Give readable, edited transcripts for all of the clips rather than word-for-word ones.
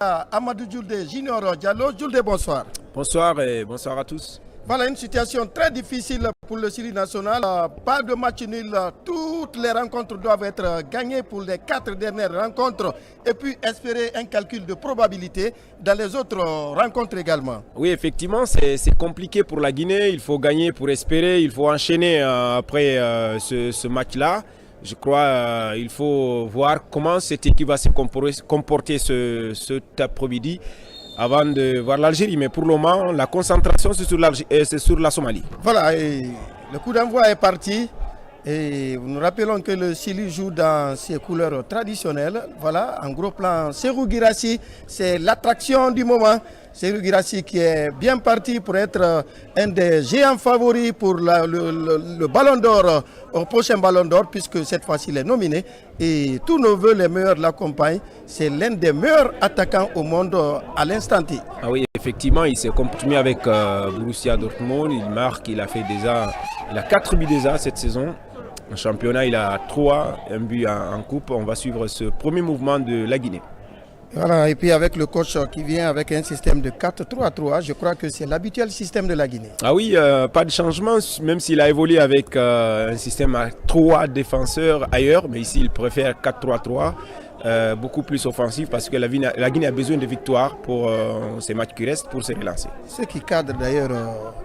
Amadou Djoulde Junior Diallo. Djoulde, bonsoir. Bonsoir et bonsoir à tous. Voilà une situation très difficile pour le Syrie national. Pas de match nul. Toutes les rencontres doivent être gagnées pour les 4 dernières rencontres. Et puis espérer un calcul de probabilité dans les autres rencontres également. Oui, effectivement, c'est compliqué pour la Guinée. Il faut gagner pour espérer. Il faut enchaîner après ce match-là. Je crois qu'il faut voir comment cette équipe va se comporter cet après-midi avant de voir l'Algérie. Mais pour le moment, la concentration c'est sur la Somalie. Voilà, et le coup d'envoi est parti. Et nous rappelons que le Chili joue dans ses couleurs traditionnelles. Voilà, en gros plan, Serhou Guirassy, c'est l'attraction du moment. Serhou Guirassy qui est bien parti pour être un des géants favoris pour le Ballon d'Or, au prochain Ballon d'Or, puisque cette fois-ci il est nominé. Et tous nos voeux les meilleurs l'accompagnent. C'est l'un des meilleurs attaquants au monde à l'instant T. Ah oui, effectivement, il s'est continué avec Borussia Dortmund. Il marque, il a 4 buts déjà cette saison. En championnat, il a 3, un but en coupe. On va suivre ce premier mouvement de la Guinée. Voilà, et puis avec le coach qui vient avec un système de 4-3-3, je crois que c'est l'habituel système de la Guinée. Ah oui, pas de changement, même s'il a évolué avec un système à 3 défenseurs ailleurs, mais ici il préfère 4-3-3. Beaucoup plus offensif parce que la Guinée a besoin de victoires pour ces matchs qui restent pour se relancer. Ce qui cadre d'ailleurs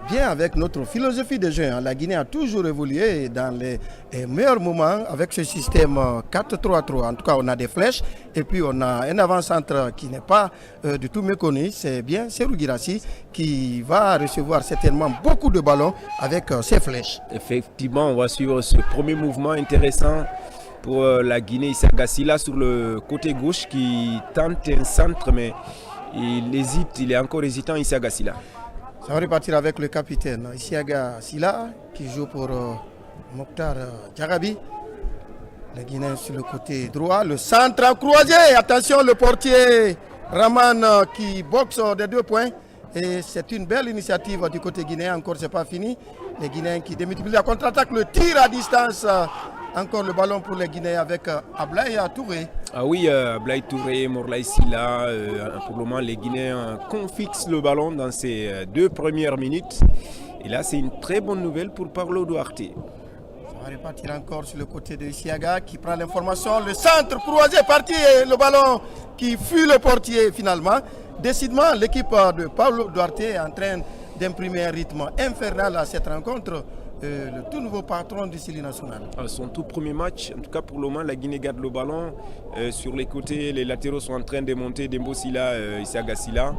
bien avec notre philosophie de jeu. La Guinée a toujours évolué dans les meilleurs moments avec ce système 4-3-3. En tout cas, on a des flèches et puis on a un avant-centre qui n'est pas du tout méconnu. C'est bien Serhou Guirassy qui va recevoir certainement beaucoup de ballons avec ses flèches. Effectivement, on va suivre ce premier mouvement intéressant pour la Guinée. Issa Gassila sur le côté gauche qui tente un centre, mais il hésite, il est encore hésitant, Issa Gassila. Ça va repartir avec le capitaine Issa Gassila qui joue pour Mokhtar Diarabi. Les Guinéens sur le côté droit, le centre croisé. Attention, le portier Raman qui boxe des 2 points. Et c'est une belle initiative du côté guinéen. Encore, c'est pas fini. Les Guinéens qui démultiplient la contre-attaque, le tir à distance. Encore le ballon pour les Guinéens avec Ablaye Touré. Ah oui, Ablaye Touré, Morlaye Sylla. Pour le moment, les Guinéens confixent le ballon dans ces 2 premières minutes. Et là, c'est une très bonne nouvelle pour Paulo Duarte. Ça va repartir encore sur le côté de Isiaga qui prend l'information. Le centre croisé parti et le ballon qui fuit le portier finalement. Décidément, l'équipe de Paulo Duarte est en train d'imprimer un rythme infernal à cette rencontre. Le tout nouveau patron du Syrie national. Son tout premier match, en tout cas pour le moment, la Guinée garde le ballon. Sur les côtés, les latéraux sont en train de monter. Dembo Sylla, Issa Gassila.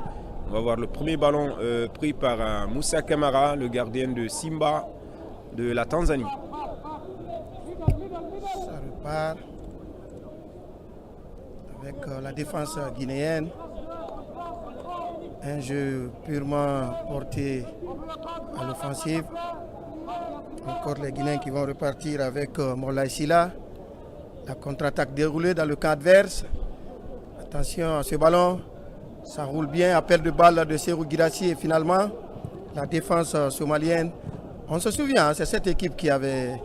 On va voir le premier ballon pris par Moussa Camara, le gardien de Simba de la Tanzanie. Ça repart avec la défense guinéenne. Un jeu purement porté à l'offensive. Encore les Guinéens qui vont repartir avec Morlaye Sylla. La contre-attaque déroulée dans le camp adverse. Attention à ce ballon. Ça roule bien. Appel de balle de Serhou Guirassy et finalement la défense somalienne. On se souvient, c'est cette équipe qui avait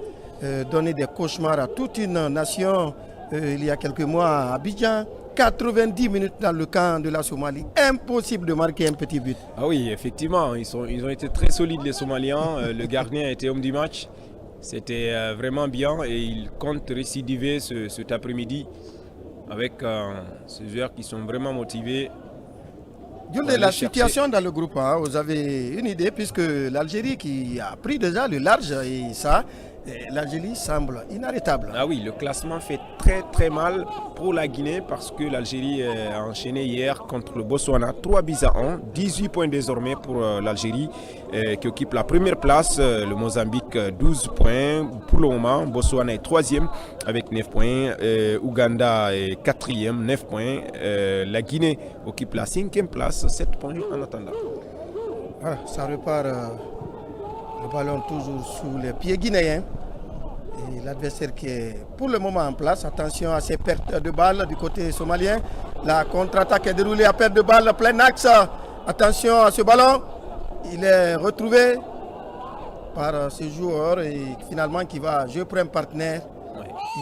donné des cauchemars à toute une nation il y a quelques mois à Abidjan. 90 minutes dans le camp de la Somalie. Impossible de marquer un petit but. Ah oui, effectivement, ils ont été très solides les Somaliens. Le gardien a été homme du match. C'était vraiment bien et ils comptent récidiver cet après-midi avec ces joueurs qui sont vraiment motivés. De la situation dans le groupe, vous avez une idée puisque l'Algérie qui a pris déjà le large et ça, l'Algérie semble inarrêtable. Ah oui, le classement fait très très mal pour la Guinée parce que l'Algérie a enchaîné hier contre le Botswana 3-1, 18 points désormais pour l'Algérie qui occupe la première place, le Mozambique 12 points pour le moment, Botswana est 3e avec 9 points, Ouganda est 4e, 9 points, la Guinée occupe la 5e place, 7 points en attendant. Voilà, ça repart. Le ballon toujours sous les pieds guinéens. Et l'adversaire qui est pour le moment en place. Attention à ces pertes de balles du côté somalien. La contre-attaque est déroulée à perte de balle, plein axe. Attention à ce ballon. Il est retrouvé par ce joueur et finalement qui va jouer pour un partenaire.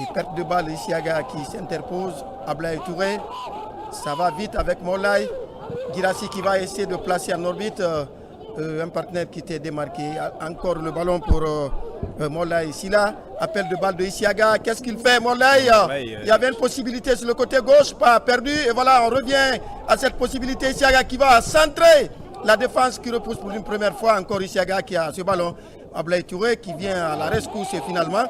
Et perte de balle, Isiaga qui s'interpose. Ablaye Touré. Ça va vite avec Moulay. Guirassy qui va essayer de placer en orbite un partenaire qui était démarqué. Encore le ballon pour Moulay. Silla, appel de balle de Isiaga. Qu'est-ce qu'il fait, Moulay? Il y avait une possibilité sur le côté gauche, pas perdu. Et voilà, on revient à cette possibilité. Isiaga qui va centrer la défense qui repousse pour une première fois. Encore Isiaga qui a ce ballon. Ablaye Touré qui vient à la rescousse et finalement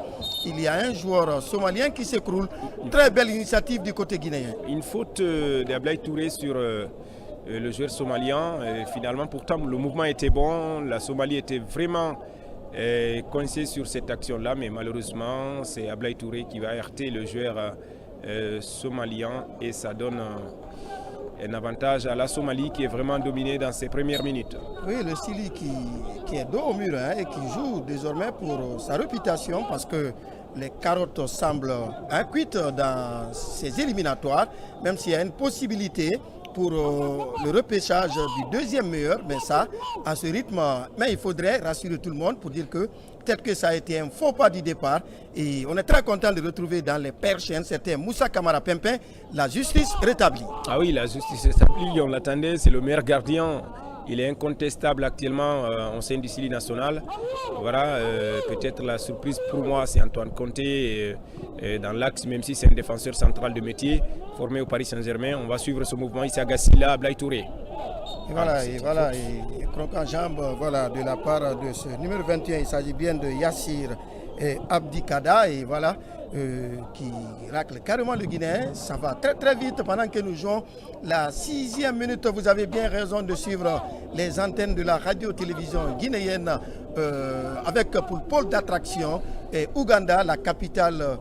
il y a un joueur somalien qui s'écroule. Très belle initiative du côté guinéen. Une faute d'Ablaye Touré sur le joueur somalien. Et finalement pourtant le mouvement était bon, la Somalie était vraiment coincée sur cette action-là, mais malheureusement c'est Ablaye Touré qui va heurter le joueur somalien et ça donne un avantage à la Somalie qui est vraiment dominée dans ses premières minutes. Oui, le Sili qui est dos au mur et qui joue désormais pour sa réputation parce que les carottes semblent cuites dans ces éliminatoires, même s'il y a une possibilité pour le repêchage du deuxième meilleur, mais ça, à ce rythme, mais il faudrait rassurer tout le monde pour dire que peut-être que ça a été un faux pas du départ et on est très content de retrouver dans les perches un certain Moussa Kamara Pimpin, la justice rétablie. Ah oui, la justice rétablie, on l'attendait, c'est le meilleur gardien. Il est incontestable actuellement au sein du Sili national. Voilà, peut-être la surprise pour moi, c'est Antoine Conté dans l'axe, même si c'est un défenseur central de métier, formé au Paris Saint-Germain. On va suivre ce mouvement ici à Gassila, Ablaye Touré. Et croque en jambe, voilà, de la part de ce numéro 21, il s'agit bien de Yassir Abdikada, et voilà, qui racle carrément le Guinéen. Ça va très très vite pendant que nous jouons la 6e minute. Vous avez bien raison de suivre les antennes de la radio-télévision guinéenne avec pour pôle d'attraction et Ouganda, la capitale,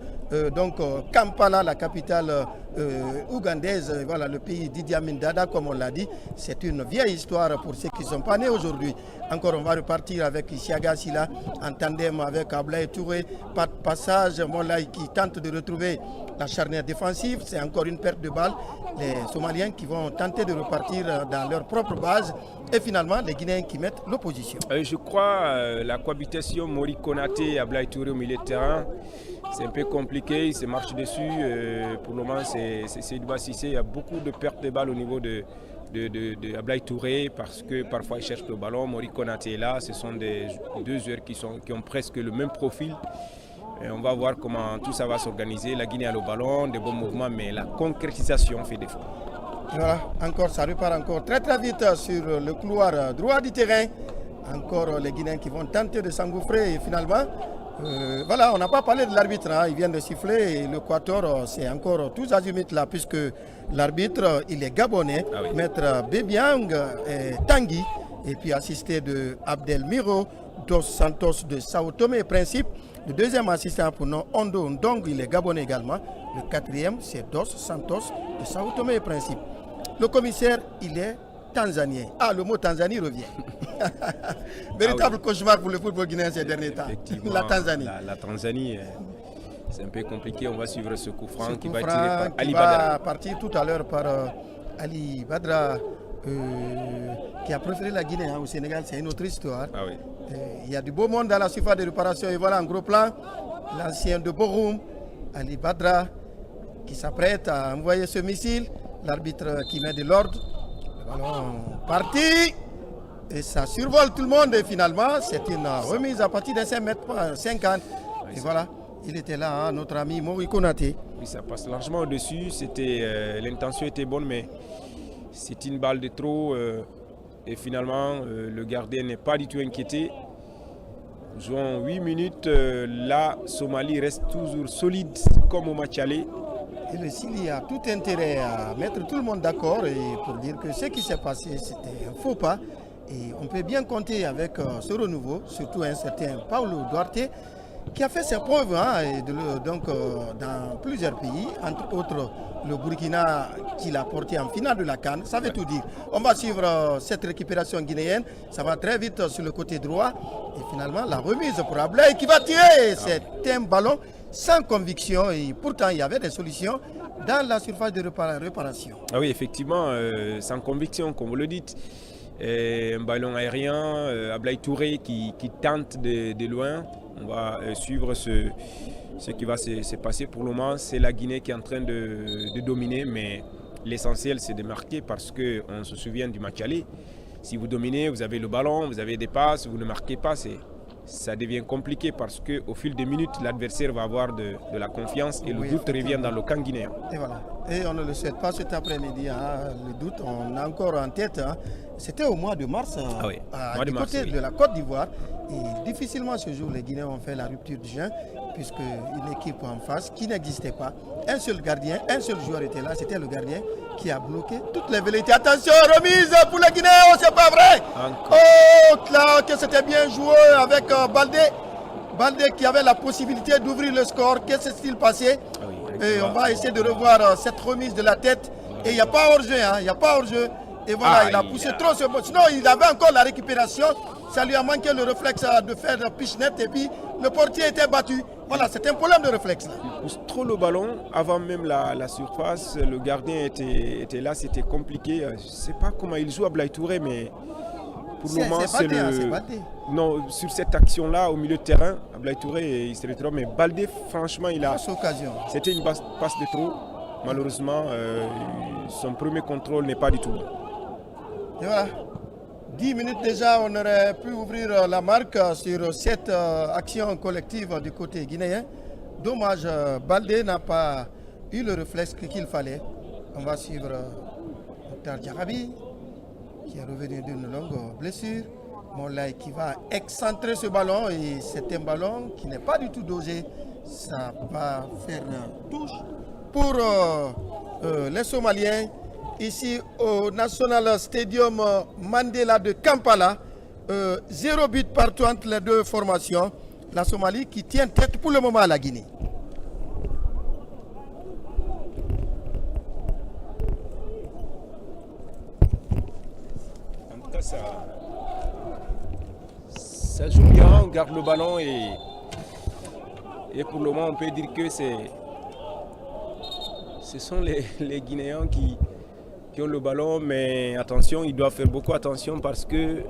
Kampala, la capitale ougandaise, voilà, le pays d'Idi Amin Dada, comme on l'a dit. C'est une vieille histoire pour ceux qui ne sont pas nés aujourd'hui. Encore, on va repartir avec Isiaga Silla en tandem avec Ablaye Touré. Pas de passage, Moulay qui tente de retrouver la charnière défensive. C'est encore une perte de balle. Les Somaliens qui vont tenter de repartir dans leur propre base. Et finalement, les Guinéens qui mettent l'opposition. Je crois la cohabitation Mori Konaté et Ablaye Touré au milieu de terrain, c'est un peu compliqué, il se marche dessus. Pour le moment, c'est Seydou Cissé. Il y a beaucoup de pertes de balles au niveau de Ablaye Touré parce que parfois il cherche le ballon. Mori Konaté est là. Ce sont deux joueurs qui ont presque le même profil. Et on va voir comment tout ça va s'organiser. La Guinée a le ballon, des bons mouvements, mais la concrétisation fait défaut. Voilà, encore, ça repart encore très très vite sur le couloir droit du terrain. Encore les Guinéens qui vont tenter de s'engouffrer et finalement, voilà, on n'a pas parlé de l'arbitre, il vient de siffler et le Quator, c'est encore tous azimuts là puisque l'arbitre, il est gabonais, maître Bebiang Tanguy et puis assisté de Abdel Miro dos Santos de Sao Tomé et Principe. Le deuxième assistant pour nom Ondo Ndong, il est gabonais également. Le quatrième, c'est Dos Santos de Sao Tomé et Principe. Le commissaire, il est tanzanien. Ah, le mot Tanzanie revient. Véritable cauchemar pour le football guinéen ces derniers temps. La Tanzanie. La Tanzanie, c'est un peu compliqué. On va suivre ce coup franc qui va être tiré par Ali Badra. Va partir tout à l'heure par Ali Badra, qui a préféré la Guinée au Sénégal. C'est une autre histoire. Ah oui. Il y a du beau monde dans la surface de réparation. Et voilà, en gros plan, l'ancien de Borum, Ali Badra, qui s'apprête à envoyer ce missile. L'arbitre qui met de l'ordre. Le ballon parti. Et ça survole tout le monde. Et finalement, c'est une remise à partir de 5m50. Et voilà, il était là, notre ami Mori Konaté. Oui, ça passe largement au-dessus. L'intention était bonne, mais c'est une balle de trop. Et finalement, le gardien n'est pas du tout inquiété. Jouons 8 minutes. La Somalie reste toujours solide comme au match aller. Et le Sili a tout intérêt à mettre tout le monde d'accord et pour dire que ce qui s'est passé, c'était un faux pas. Et on peut bien compter avec ce renouveau, surtout un certain Paulo Duarte, qui a fait ses preuves dans plusieurs pays, entre autres le Burkina qui l'a porté en finale de la CAN. Ça veut tout dire. On va suivre cette récupération guinéenne. Ça va très vite sur le côté droit. Et finalement, la remise pour Ablaye qui va tirer. C'est un ballon sans conviction. Et pourtant, il y avait des solutions dans la surface de réparation. Ah oui, effectivement, sans conviction, comme vous le dites. Un ballon aérien, Ablaye Touré qui tente de loin. On va suivre ce qui va se passer pour le moment. C'est la Guinée qui est en train de dominer, mais l'essentiel c'est de marquer parce qu'on se souvient du match aller. Si vous dominez, vous avez le ballon, vous avez des passes, vous ne marquez pas, ça devient compliqué parce qu'au fil des minutes, l'adversaire va avoir de la confiance et le doute revient dans le camp guinéen. Et voilà. Et on ne le souhaite pas cet après-midi. Hein. Le doute, on a encore en tête. Hein. C'était au mois de mars, du côté de la Côte d'Ivoire. Et difficilement ce jour, les Guinéens ont fait la rupture du jeu, puisque une équipe en face qui n'existait pas. Un seul gardien, un seul joueur était là, c'était le gardien qui a bloqué toutes les velléités. Attention, remise pour les Guinéens, oh, c'est pas vrai. Encore. Oh, là, que c'était bien joué avec Baldé. Baldé qui avait la possibilité d'ouvrir le score. Qu'est-ce qui s'est passé? Et on va essayer de revoir cette remise de la tête. Et il n'y a pas hors-jeu, il n'y a pas hors-jeu. Et voilà, il a poussé trop ce ballon. Sinon, il avait encore la récupération. Ça lui a manqué le réflexe de faire pitch net. Et puis, le portier était battu. Voilà, c'est un problème de réflexe. Là. Il pousse trop le ballon avant même la surface. Le gardien était là, c'était compliqué. Je ne sais pas comment il joue à Ablaye Touré, mais pour le moment, c'est le... Non, sur cette action-là, au milieu de terrain, Ablaye Touré, il se retrouve. Mais Baldé, franchement, il a... C'était une passe de trop. Malheureusement, son premier contrôle n'est pas du tout bon. Et voilà. 10 minutes déjà, on aurait pu ouvrir la marque sur cette action collective du côté guinéen. Dommage, Baldé n'a pas eu le réflexe qu'il fallait. On va suivre Mokhtar Diarabi, qui est revenu d'une longue blessure. Moulay qui va excentrer ce ballon et c'est un ballon qui n'est pas du tout dosé. Ça va faire touche pour les Somaliens. Ici au National Stadium Mandela de Kampala, 0 but partout entre les deux formations. La Somalie qui tient tête pour le moment à la Guinée. En tout cas, ça joue bien, on garde le ballon et pour le moment on peut dire que ce sont les Guinéens qui ont le ballon, mais attention, ils doivent faire beaucoup attention parce que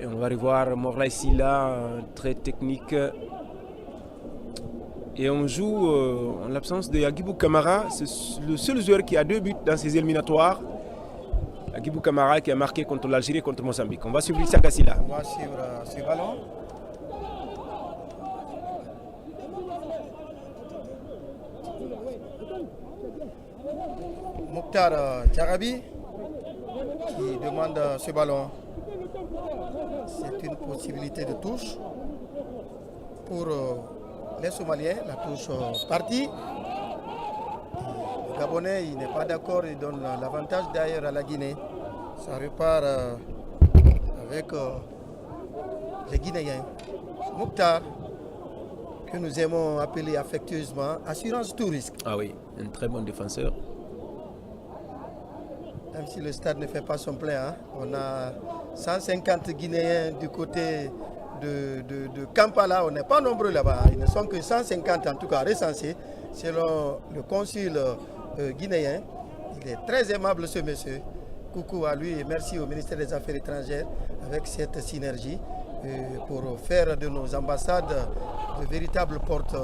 on va revoir Morlaye Sylla, très technique. Et on joue en l'absence de Agibou Camara, c'est le seul joueur qui a 2 buts dans ces éliminatoires. Agibou Camara qui a marqué contre l'Algérie et contre Mozambique. On va suivre Issaka Sylla. On va suivre ce ballon. Mokhtar Diarabi qui demande ce ballon. C'est une possibilité de touche pour les Somaliens. La touche partie. Le Gabonais, il n'est pas d'accord, il donne l'avantage d'ailleurs à la Guinée. Ça repart avec les Guinéens. Mokhtar, que nous aimons appeler affectueusement Assurance Tout Risque. Ah oui, un très bon défenseur. Même si le stade ne fait pas son plein, hein. On a 150 Guinéens du côté de Kampala. On n'est pas nombreux là-bas. Ils ne sont que 150 en tout cas recensés. Selon le consul guinéen, il est très aimable ce monsieur. Coucou à lui et merci au ministère des Affaires étrangères avec cette synergie pour faire de nos ambassades de véritables portes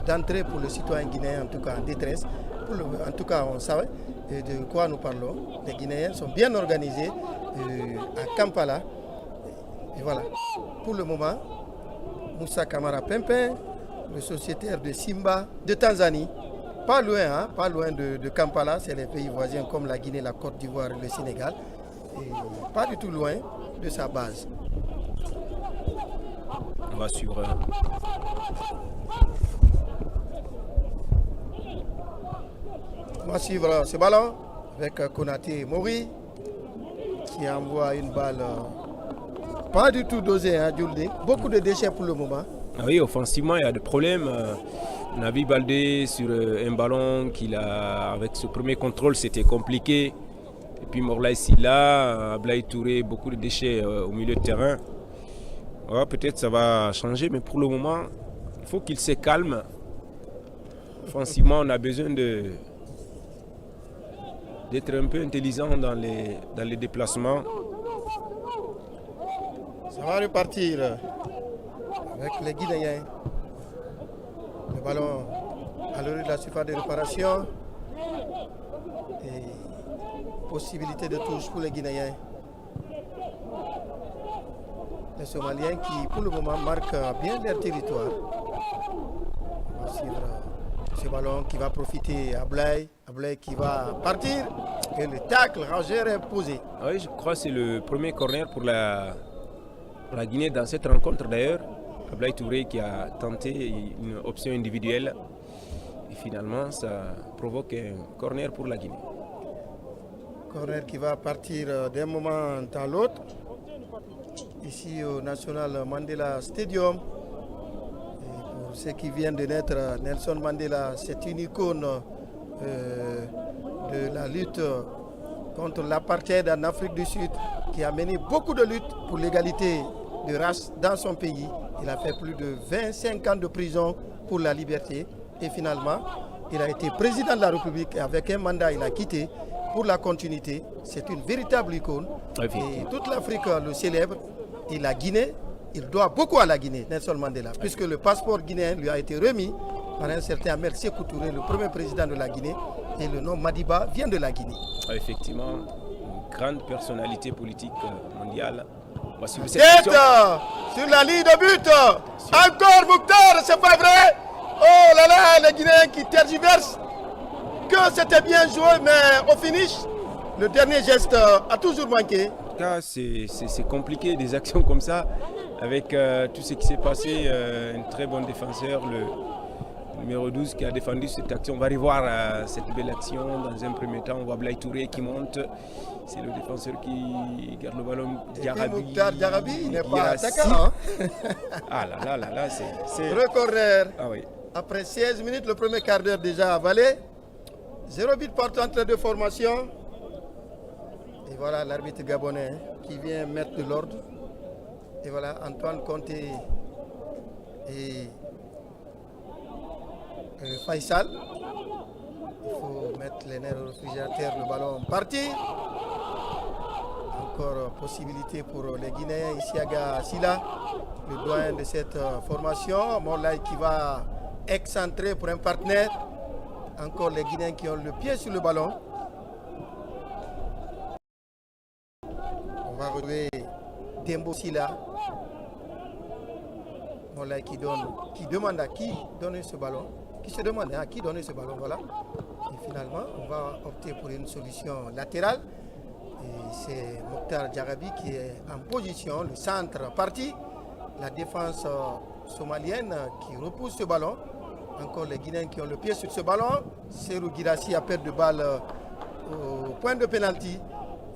d'entrée pour le citoyen guinéen, en tout cas en détresse. En tout cas, on savait de quoi nous parlons. Les Guinéens sont bien organisés à Kampala. Et voilà. Pour le moment, Moussa Kamara Pimpin, le sociétaire de Simba de Tanzanie, pas loin, hein, pas loin de Kampala, c'est les pays voisins comme la Guinée, la Côte d'Ivoire et le Sénégal. Et pas du tout loin de sa base. On va suivre. On va suivre ce ballon avec Konaté Mori qui envoie une balle pas du tout dosée, hein, Djouldé. Beaucoup de déchets pour le moment. Ah oui, offensivement, il y a des problèmes. On a vu Baldé sur un ballon qu'il a, avec ce premier contrôle, c'était compliqué. Et puis Morlaye Sylla, Ablaye Touré, beaucoup de déchets au milieu de terrain. Ouais, peut-être ça va changer, mais pour le moment, il faut qu'il se calme. Offensivement, on a besoin d'être un peu intelligent dans les déplacements. Ça va repartir avec les Guinéens. Le ballon à l'heure de la surface de réparation. possibilité de touche pour les Guinéens. Les Somaliens qui, pour le moment, marquent bien leur territoire. On va suivre ce ballon qui va profiter à Blay. Blay qui va partir. Et le tacle rangeur est posé. Oui, je crois que c'est le premier corner pour la Guinée dans cette rencontre d'ailleurs. Ablaye Touré qui a tenté une option individuelle. Et finalement, ça provoque un corner pour la Guinée. Corner qui va partir d'un moment à l'autre. Ici au National Mandela Stadium. Et pour ceux qui viennent de naître, Nelson Mandela, c'est une icône de la lutte contre l'apartheid en Afrique du Sud, qui a mené beaucoup de luttes pour l'égalité de race dans son pays. Il a fait plus de 25 ans de prison pour la liberté et finalement, il a été président de la République et avec un mandat, il a quitté pour la continuité. C'est une véritable icône et toute l'Afrique le célèbre. Et la Guinée, il doit beaucoup à la Guinée, Nelson Mandela, puisque le passeport guinéen lui a été remis par un certain Ahmed Sékou Touré, le premier président de la Guinée, et le nom Madiba vient de la Guinée. Effectivement, une grande personnalité politique mondiale. Tête sur la ligne de but. Encore Mouktar, c'est pas vrai. Oh là là, les Guinéens qui tergiversent. Que c'était bien joué, mais au finish, le dernier geste a toujours manqué. En tout cas, c'est compliqué des actions comme ça, avec tout ce qui s'est passé. Un très bon défenseur, le numéro 12 qui a défendu cette action. On va revoir cette belle action. Dans un premier temps, on voit Ablaye Touré qui monte. C'est le défenseur qui garde le ballon. Diarabi, il n'est pas attaquant. Ah là là, c'est... Recorder. Ah oui. Après 16 minutes, le premier quart d'heure déjà avalé. 0 but partout entre les deux formations. Et voilà l'arbitre gabonais qui vient mettre de l'ordre. Et voilà Antoine Conté et Faisal. Il faut mettre les nerfs au réfrigérateur, le ballon parti. Encore possibilité pour les Guinéens, Isiaga Silla, le doyen de cette formation. Morlaï qui va excentrer pour un partenaire. Encore les Guinéens qui ont le pied sur le ballon. On va retrouver Dembo Silla. Morlaï qui demande à qui donner ce ballon. Qui se demande à qui donner ce ballon, voilà. Et finalement, on va opter pour une solution latérale. Et c'est Mokhtar Diarabi qui est en position, le centre parti. La défense somalienne qui repousse ce ballon. Encore les Guinéens qui ont le pied sur ce ballon. Serou Girassi a perdu de balle au point de pénalty.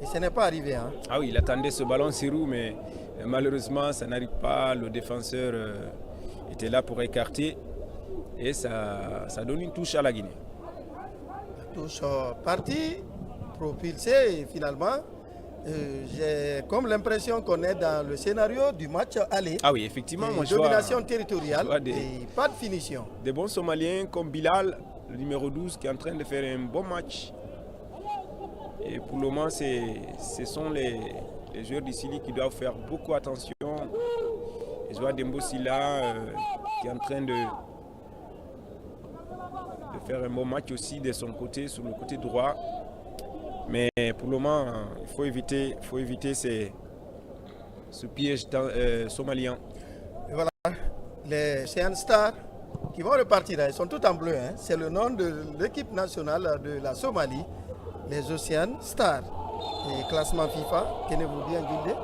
Et ce n'est pas arrivé. Hein. Ah oui, il attendait ce ballon Serou, mais malheureusement, ça n'arrive pas. Le défenseur était là pour écarter. Et ça donne une touche à la Guinée. La touche partie, propulsée et finalement, j'ai comme l'impression qu'on est dans le scénario du match aller. Ah oui, effectivement. Moi, domination territoriale et pas de finition. Des bons Somaliens comme Bilal, le numéro 12, qui est en train de faire un bon match. Et pour le moment, ce sont les joueurs d'ici qui doivent faire beaucoup attention. Et je vois Dembo Silla qui est en train de faire un bon match aussi de son côté, sur le côté droit. Mais pour le moment, il faut éviter ce piège somalien. Et voilà, les Ocean Stars qui vont repartir, ils sont tous en bleu. Hein. C'est le nom de l'équipe nationale de la Somalie, les Ocean Stars. Et classement FIFA, tenez-vous bien guidé,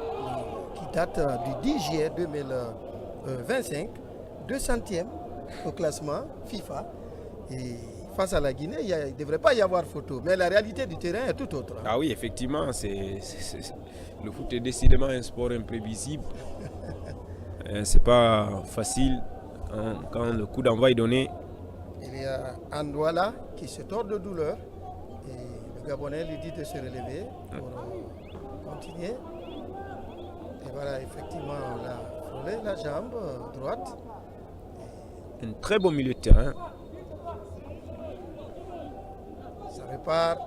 qui date du 10 juillet 2025, 200e au classement FIFA. Et face à la Guinée, il ne devrait pas y avoir photo. Mais la réalité du terrain est tout autre. Ah oui, effectivement, le foot est décidément un sport imprévisible. C'est pas facile quand le coup d'envoi est donné. Il y a Andouala qui se tord de douleur. Et le Gabonais lui dit de se relever pour continuer. Et voilà, effectivement, on a frôlé la jambe droite. Un très bon milieu de terrain. Ça repart.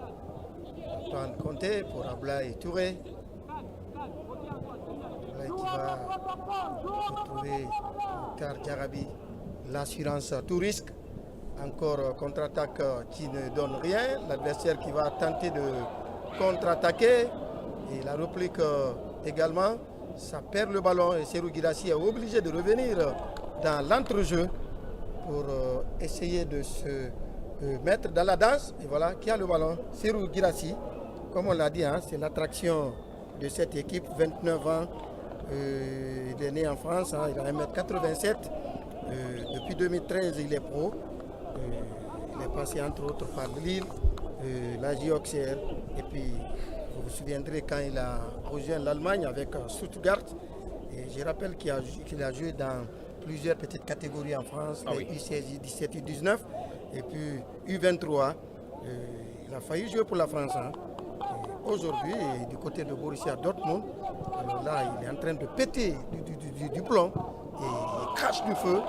Antoine Conté pour Ablaye Touré. Ablaye qui va retrouver Mokhtar Diarabi. L'assurance tout risque. Encore contre-attaque qui ne donne rien. L'adversaire qui va tenter de contre-attaqué. Et la réplique également, ça perd le ballon et Serhou Guirassy est obligé de revenir dans l'entrejeu pour essayer de se mettre dans la danse. Et voilà, qui a le ballon? Serhou Guirassy, comme on l'a dit, hein, c'est l'attraction de cette équipe, 29 ans. Il est né en France, hein, il a 1m87. Depuis 2013, il est pro. Il est passé entre autres par Lille, la JOXR. Et puis, vous vous souviendrez quand il a rejoint l'Allemagne avec Stuttgart. Et je rappelle qu'il a joué dans plusieurs petites catégories en France, les U16, U17, U19. Et puis U23. Il a failli jouer pour la France. Hein. Aujourd'hui, du côté de Borussia Dortmund, là, il est en train de péter du plomb et il crache du feu.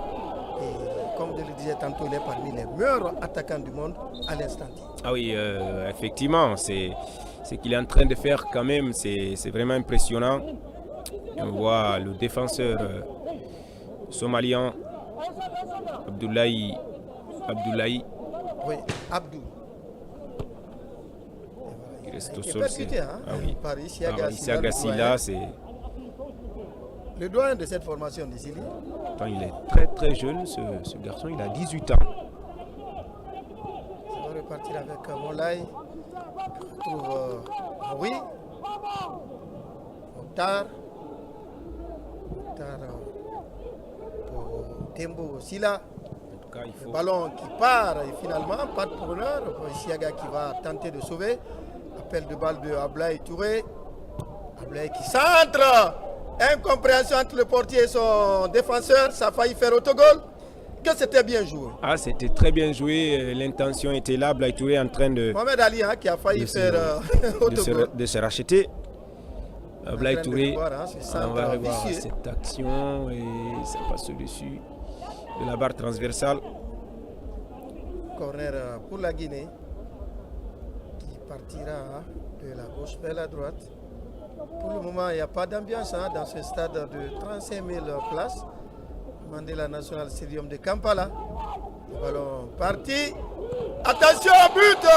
Et comme je le disais tantôt, il est parmi les meilleurs attaquants du monde à l'instant. Ah oui, effectivement, c'est qu'il est en train de faire quand même, c'est vraiment impressionnant. Et on voit le défenseur somalien Abdoulaye. Oui, Abdou. Il reste au Qui est sol. percuté, hein, Ah oui. par Isiaga Silla, c'est. Le doyen de cette formation d'ici. Il est très très jeune, ce garçon, il a 18 ans. On va repartir avec Moulay. On retrouve oui. Mokhtar pour Tembo Silla. En tout cas, il faut. Le ballon qui part et finalement, pas de preneur. Isiaga qui va tenter de sauver. Appel de balle de Ablaye Touré. Ablaye qui centre. Incompréhension entre le portier et son défenseur. Ça a failli faire autogol. Que c'était bien joué. Ah, c'était très bien joué. L'intention était là. Ablaye Touré en train de. Mohamed Ali hein, qui a failli faire autogol. De se racheter. Ablaye Touré. On va revoir cette action et ça passe au-dessus de la barre transversale. Corner pour la Guinée qui partira de la gauche vers la droite. Pour le moment, il n'y a pas d'ambiance hein, dans ce stade de 35 000 places. Mandela National Stadium de Kampala. Le ballon parti. Attention, but!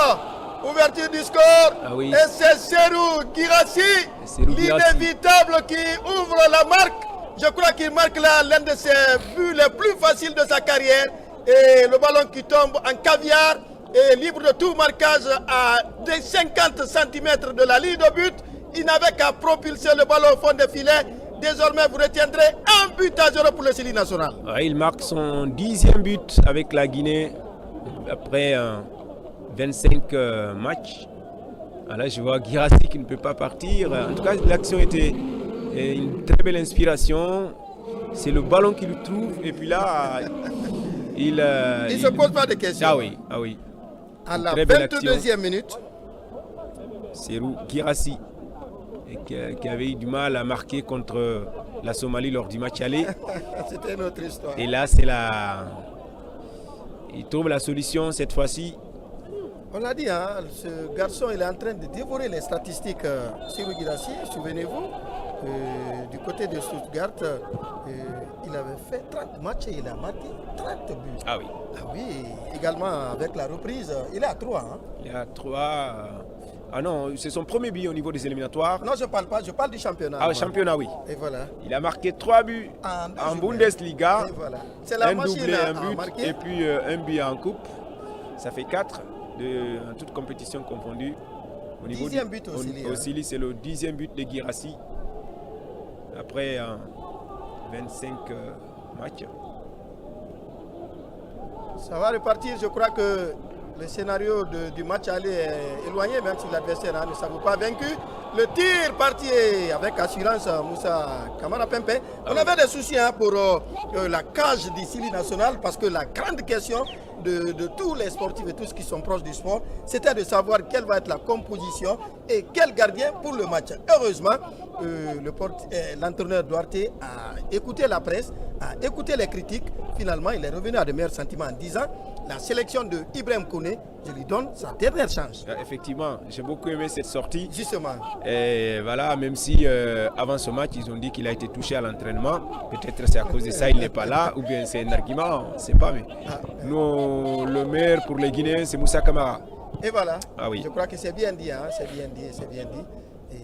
Ouverture du score. Ah oui. Et c'est Serhou Guirassy, l'inévitable qui ouvre la marque. Je crois qu'il marque là l'un de ses buts les plus faciles de sa carrière. Et le ballon qui tombe en caviar est libre de tout marquage à 50 cm de la ligne de but. Il n'avait qu'à propulser le ballon au fond des filets. Désormais, vous retiendrez 1-0 pour le Sili national. Ouais, il marque son 10e but avec la Guinée après 25 matchs. Là, je vois Guirassy qui ne peut pas partir. En tout cas, l'action était une très belle inspiration. C'est le ballon qui le trouve. Et puis là, il ne se pose pas de questions. Ah oui, ah oui. À la 22e minute. Serhou Guirassy qui avait eu du mal à marquer contre la Somalie lors du match aller. C'était une autre histoire. Et là, il trouve la solution cette fois-ci. On l'a dit, hein, ce garçon il est en train de dévorer les statistiques. Serhou Guirassy, souvenez-vous, du côté de Stuttgart, il avait fait 30 matchs et il a marqué 30 buts. Ah oui. Ah oui, également avec la reprise, il est à 3. Hein. Il est à 3. Ah non, c'est son premier but au niveau des éliminatoires. Non, je ne parle pas, je parle du championnat. Ah, le championnat, oui. Et voilà. Il a marqué 3 buts en Bundesliga. Et voilà. C'est la machine doublé, un but marquer. et puis un but en coupe. Ça fait 4 en toute compétition confondue. Au niveau 10e but au Sili. Au Sili, c'est le 10e but de Guirassy. Après 25 matchs. Ça va repartir, je crois que le scénario du match aller est éloigné, même si l'adversaire ne s'avoue pas vaincu. Le tir parti avec assurance Moussa Kamara Pempe. On avait des soucis hein, pour la cage du Sili national parce que la grande question de tous les sportifs et tous ceux qui sont proches du sport, c'était de savoir quelle va être la composition et quel gardien pour le match. Heureusement, l'entraîneur Duarte a écouté la presse, a écouté les critiques. Finalement, il est revenu à de meilleurs sentiments en disant la sélection de Ibrahim Koné, je lui donne sa dernière chance. Effectivement, j'ai beaucoup aimé cette sortie. Justement. Et voilà, même si avant ce match, ils ont dit qu'il a été touché à l'entraînement. Peut-être c'est à cause de ça il n'est pas là, ou bien c'est un argument, on ne sait pas. Mais nous, le meilleur pour les Guinéens, c'est Moussa Kamara. Et voilà, Ah oui. je crois que c'est bien dit, hein, c'est bien dit, c'est bien dit. Et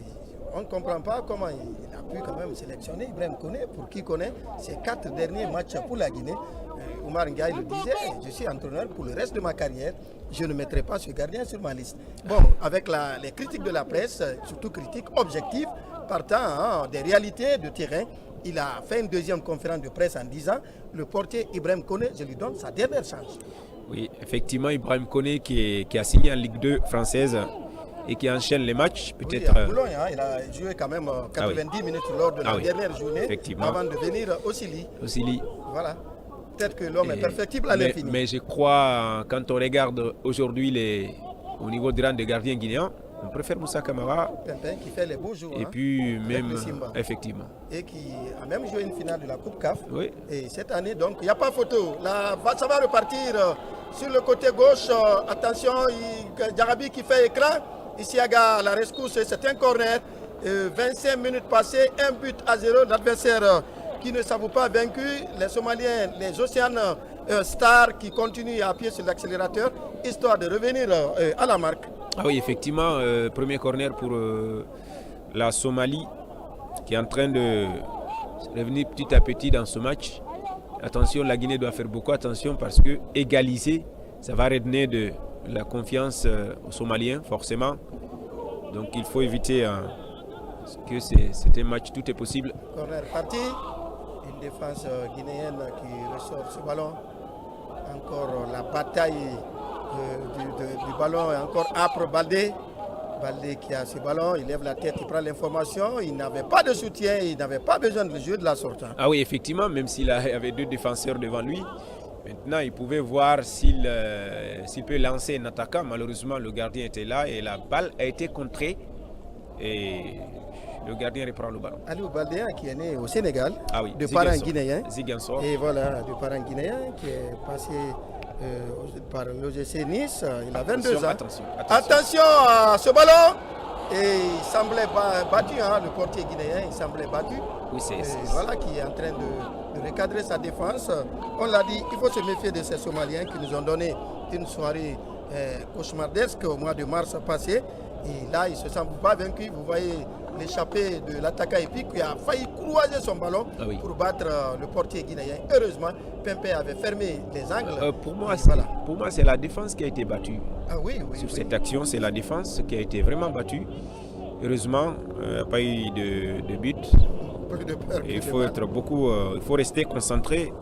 on ne comprend pas comment il a pu quand même sélectionner Ibrahim Koné, pour qui connaît ses 4 derniers matchs pour la Guinée. Oumar Ndiaye le disait, je suis entraîneur pour le reste de ma carrière, je ne mettrai pas ce gardien sur ma liste. Bon, avec les critiques de la presse, surtout critiques objectives, partant des réalités de terrain, il a fait une deuxième conférence de presse en disant, le portier Ibrahim Koné, je lui donne sa dernière chance. Oui, effectivement, Ibrahim Koné qui a signé en Ligue 2 française et qui enchaîne les matchs, peut-être. Oui, à Boulogne, hein, il a joué quand même 90 minutes lors de la dernière journée avant de venir au Sili. Voilà. Peut-être que l'homme est perfectible à l'infini. Mais je crois, quand on regarde aujourd'hui au niveau du rang des gardiens guinéens, on préfère Moussa Camara. Pimpin qui fait les beaux jours. Et puis même, effectivement. Et qui a même joué une finale de la Coupe CAF. Oui. Et cette année, donc, il n'y a pas photo. Là, ça va repartir sur le côté gauche. Attention, Diarabi qui fait écran. Ici, à la rescousse, c'est un corner. 25 minutes passées, 1-0. L'adversaire qui ne s'avoue pas vaincu. Les Somaliens, les Océanes Stars qui continuent à appuyer sur l'accélérateur, histoire de revenir à la marque. Ah oui, effectivement, premier corner pour la Somalie qui est en train de revenir petit à petit dans ce match. Attention, la Guinée doit faire beaucoup attention parce que égaliser, ça va redonner de la confiance aux Somaliens, forcément. Donc il faut éviter que c'est un match, tout est possible. Corner parti, une défense guinéenne qui ressort ce ballon. Encore la bataille du ballon est encore âpre. Baldé qui a ce ballon, il lève la tête, il prend l'information, il n'avait pas de soutien, il n'avait pas besoin de jouer de la sorte. Ah oui, effectivement, même s'il avait 2 défenseurs devant lui, maintenant il pouvait voir s'il peut lancer un attaquant. Malheureusement, le gardien était là et la balle a été contrée et le gardien reprend le ballon. Aliou Baldé qui est né au Sénégal, de parents guinéens. Et voilà, de parents guinéens qui est passé par l'OGC Nice, il a 22 ans. Attention à ce ballon. Et il semblait battu, hein, le portier guinéen, il semblait battu. Oui, voilà qui est en train de recadrer sa défense. On l'a dit, il faut se méfier de ces Somaliens qui nous ont donné une soirée cauchemardesque au mois de mars passé. Et là, il ne se sent pas vaincu. Vous voyez l'échappée de l'attaquant Epic qui a failli croiser son ballon pour battre le portier guinéen. Heureusement, Pimpin avait fermé les angles. Pour moi, c'est la défense qui a été battue. Sur cette action, c'est la défense qui a été vraiment battue. Heureusement, il n'y a pas eu de but. Il faut il faut rester concentré.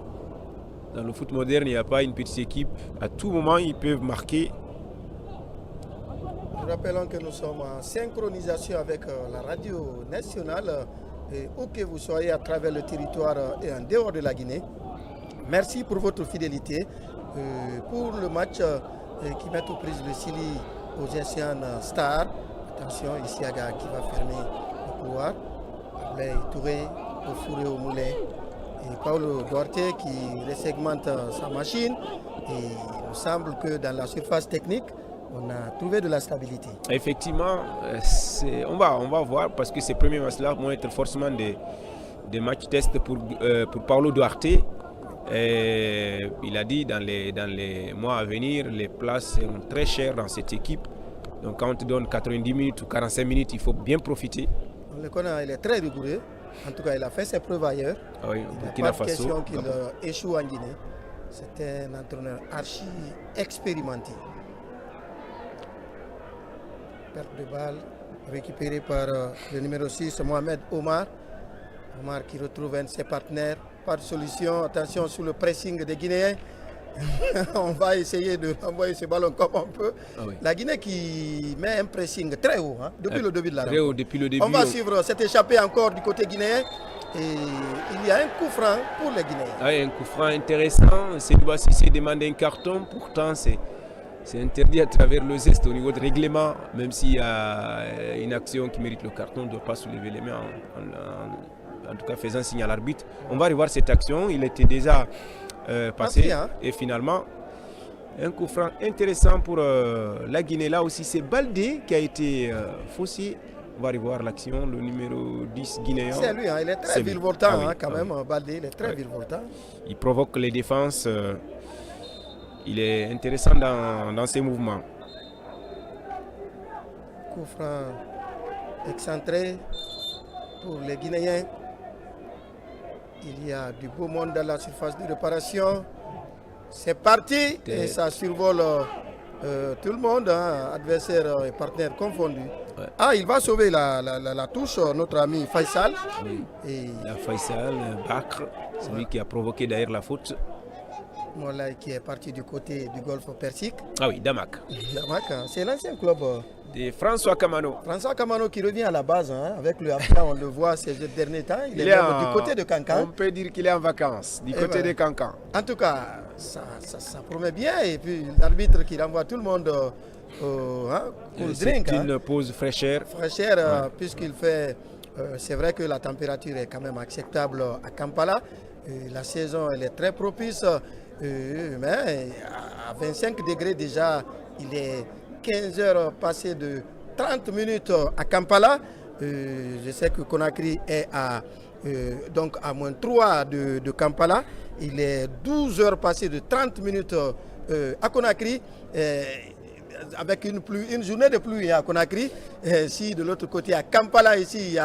Dans le foot moderne, il n'y a pas une petite équipe. À tout moment, ils peuvent marquer. Nous rappelons que nous sommes en synchronisation avec la radio nationale, où que vous soyez à travers le territoire et en dehors de la Guinée. Merci pour votre fidélité. Pour le match qui met aux prises le Sili aux Océanes Stars. Attention, Isiaga qui va fermer le couloir. Ablay Touré au fourré au moulin. Et Paulo Duarte qui résegmente sa machine. Et il nous semble que dans la surface technique, on a trouvé de la stabilité. Effectivement, on va voir parce que ces premiers matchs-là vont être forcément des matchs tests pour Paulo Duarte. Et il a dit dans les mois à venir, les places seront très chères dans cette équipe. Donc quand on te donne 90 minutes ou 45 minutes, il faut bien profiter. On le connaît, il est très rigoureux. En tout cas, il a fait ses preuves ailleurs. Oui, il n'y a pas de question qu'il échoue en Guinée. C'est un entraîneur archi expérimenté. Perte de balle récupérée par le numéro 6, Mohamed Omar. Omar qui retrouve un de ses partenaires. Pas de solution. Attention sur le pressing des Guinéens. On va essayer de renvoyer ce ballon comme on peut. La Guinée qui met un pressing très haut depuis le début de la rencontre. On va suivre cette échappée encore du côté guinéen. Et il y a un coup franc pour les Guinéens. Un coup franc intéressant. Sédouba Cissé demande un carton. Pourtant, c'est interdit à travers le geste au niveau de règlement. Même s'il y a une action qui mérite le carton, on ne doit pas soulever les mains en tout cas faisant signe à l'arbitre. On va revoir cette action. Il était déjà passé. Et finalement, un coup franc intéressant pour la Guinée. Là aussi, c'est Baldé qui a été faussé. On va revoir l'action. Le numéro 10 guinéen. C'est lui, il est très virevoltant quand même. Baldé, il est très virevoltant. Il provoque les défenses. Il est intéressant dans ses mouvements. coup franc excentré pour les Guinéens. Il y a du beau monde dans la surface de réparation. C'est parti et ça survole tout le monde, hein, adversaire et partenaire confondus. Ouais. Ah, il va sauver la touche, notre ami Faisal. Oui. Et La Faisal, Bakr, celui qui a provoqué d'ailleurs la faute. Moulay qui est parti du côté du golfe Persique. Ah oui, Damak. Damak, hein, c'est l'ancien club. De François Kamano. François Kamano qui revient à la base, hein, avec le Africain, on le voit ces derniers temps. Il est même du côté de Cancan. On peut dire qu'il est en vacances, du côté voilà. de Cancan. En tout cas, ça promet bien. Et puis l'arbitre qui renvoie tout le monde au cool drink. C'est une pause fraîcheur. Fraîcheur, puisqu'il fait. C'est vrai que la température est quand même acceptable à Kampala. La saison elle est très propice. Mais à 25 degrés déjà, il est 15 heures passées de 30 minutes à Kampala. Je sais que Conakry est donc à moins 3 de Kampala. Il est 12 heures passées de 30 minutes à Conakry. Avec une journée de pluie à Conakry. Si de l'autre côté à Kampala, ici,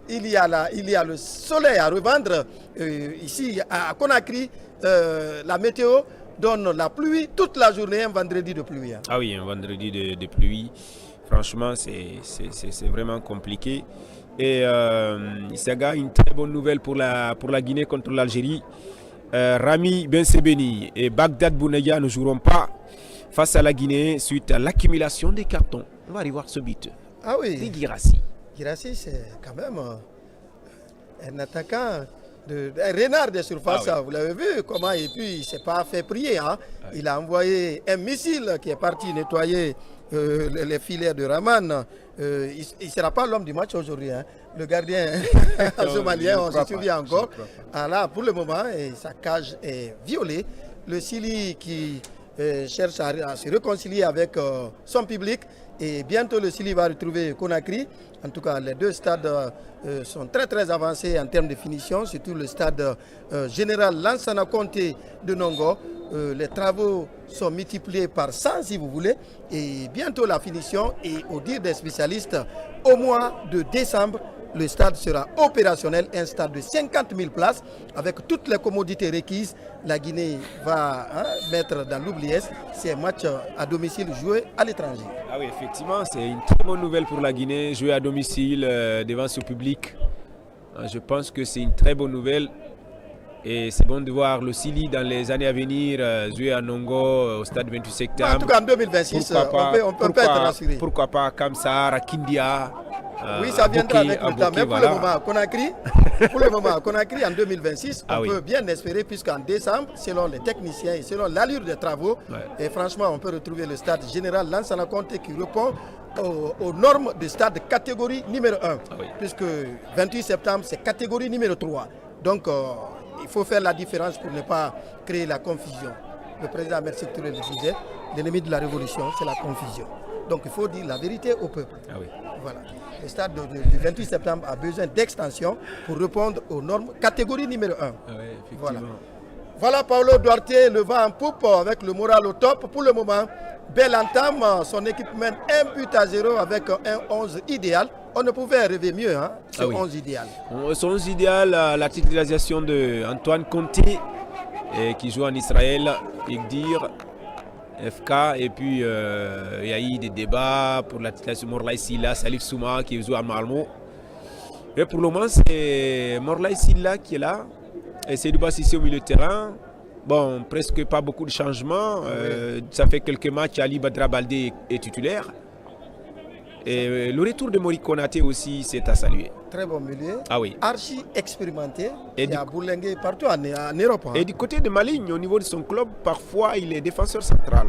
il y a le soleil à revendre. Ici à Conakry, la météo donne la pluie toute la journée, un vendredi de pluie. Ah oui, un vendredi de pluie. Franchement, c'est vraiment compliqué. Et Isaga, une très bonne nouvelle pour la Guinée contre l'Algérie. Rami Bensebeni et Bagdad Bounaya ne joueront pas face à la Guinée suite à l'accumulation des cartons. On va aller voir ce but. Ah oui. De Guirassy. Guirassy, c'est quand même un attaquant, un renard de surface. Ah oui. Vous l'avez vu comment, et puis il ne s'est pas fait prier. Hein. Ah oui. Il a envoyé un missile qui est parti nettoyer les filets de Raman. Il ne sera pas l'homme du match aujourd'hui. Hein. Le gardien somalien, on se souvient encore. Ah là, pour le moment, sa cage est violée. Le Sili qui cherche à se réconcilier avec son public. Et bientôt, le Sili va retrouver Conakry. En tout cas, les deux stades sont très très avancés en termes de finition, surtout le stade général Lansana Conté de Nongo. Les travaux sont multipliés par 100 si vous voulez. Et bientôt la finition. Et au dire des spécialistes, au mois de décembre, le stade sera opérationnel, un stade de 50 000 places avec toutes les commodités requises. La Guinée va mettre dans l'oubliette ses matchs à domicile joués à l'étranger. Ah oui, effectivement, c'est une très bonne nouvelle pour la Guinée, jouer à domicile devant ce public. Je pense que c'est une très bonne nouvelle. Et c'est bon de voir le Sili dans les années à venir jouer à Nongo au stade 28 septembre. En tout cas, en 2026, on peut être rassuré. Pourquoi pas Kamsar, Kindia. Oui, ça viendra avec le temps. Mais pour le moment, Conakry, en 2026, on peut bien espérer, puisqu'en décembre, selon les techniciens et selon l'allure des travaux, et franchement, on peut retrouver le stade général Lansana Conté qui répond aux normes du stade catégorie numéro 1. Puisque 28 septembre, c'est catégorie numéro 3. Donc, il faut faire la différence pour ne pas créer la confusion. Le président Mercier Touré le disait, l'ennemi de la révolution, c'est la confusion. Donc il faut dire la vérité au peuple. Ah oui. Voilà. Le stade du 28 septembre a besoin d'extension pour répondre aux normes catégorie numéro 1. Ah oui, Voilà Paolo Duarte, le vent en poupe avec le moral au top. Pour le moment, belle entame. Son équipe mène 1-0 avec un 11 idéal. On ne pouvait rêver mieux, hein, ce 11 idéal. Son 11 idéal, la titularisation d'Antoine Conté, qui joue en Israël, Igdir, FK, et puis il y a eu des débats pour la titularisation de Morlaï Silla, Salif Souma qui joue à Malmo. Et pour le moment, c'est Morlaï Silla qui est là, et c'est Seydouba Cissé au milieu de terrain. Bon, presque pas beaucoup de changements. Ça fait quelques matchs, Ali Badra Baldé est titulaire. Et le retour de Mori Konaté aussi, c'est à saluer. Très bon milieu. Ah oui. Archi expérimenté. Il a bourlingué partout en Europe. Hein. Et du côté de Maligne, au niveau de son club, parfois il est défenseur central.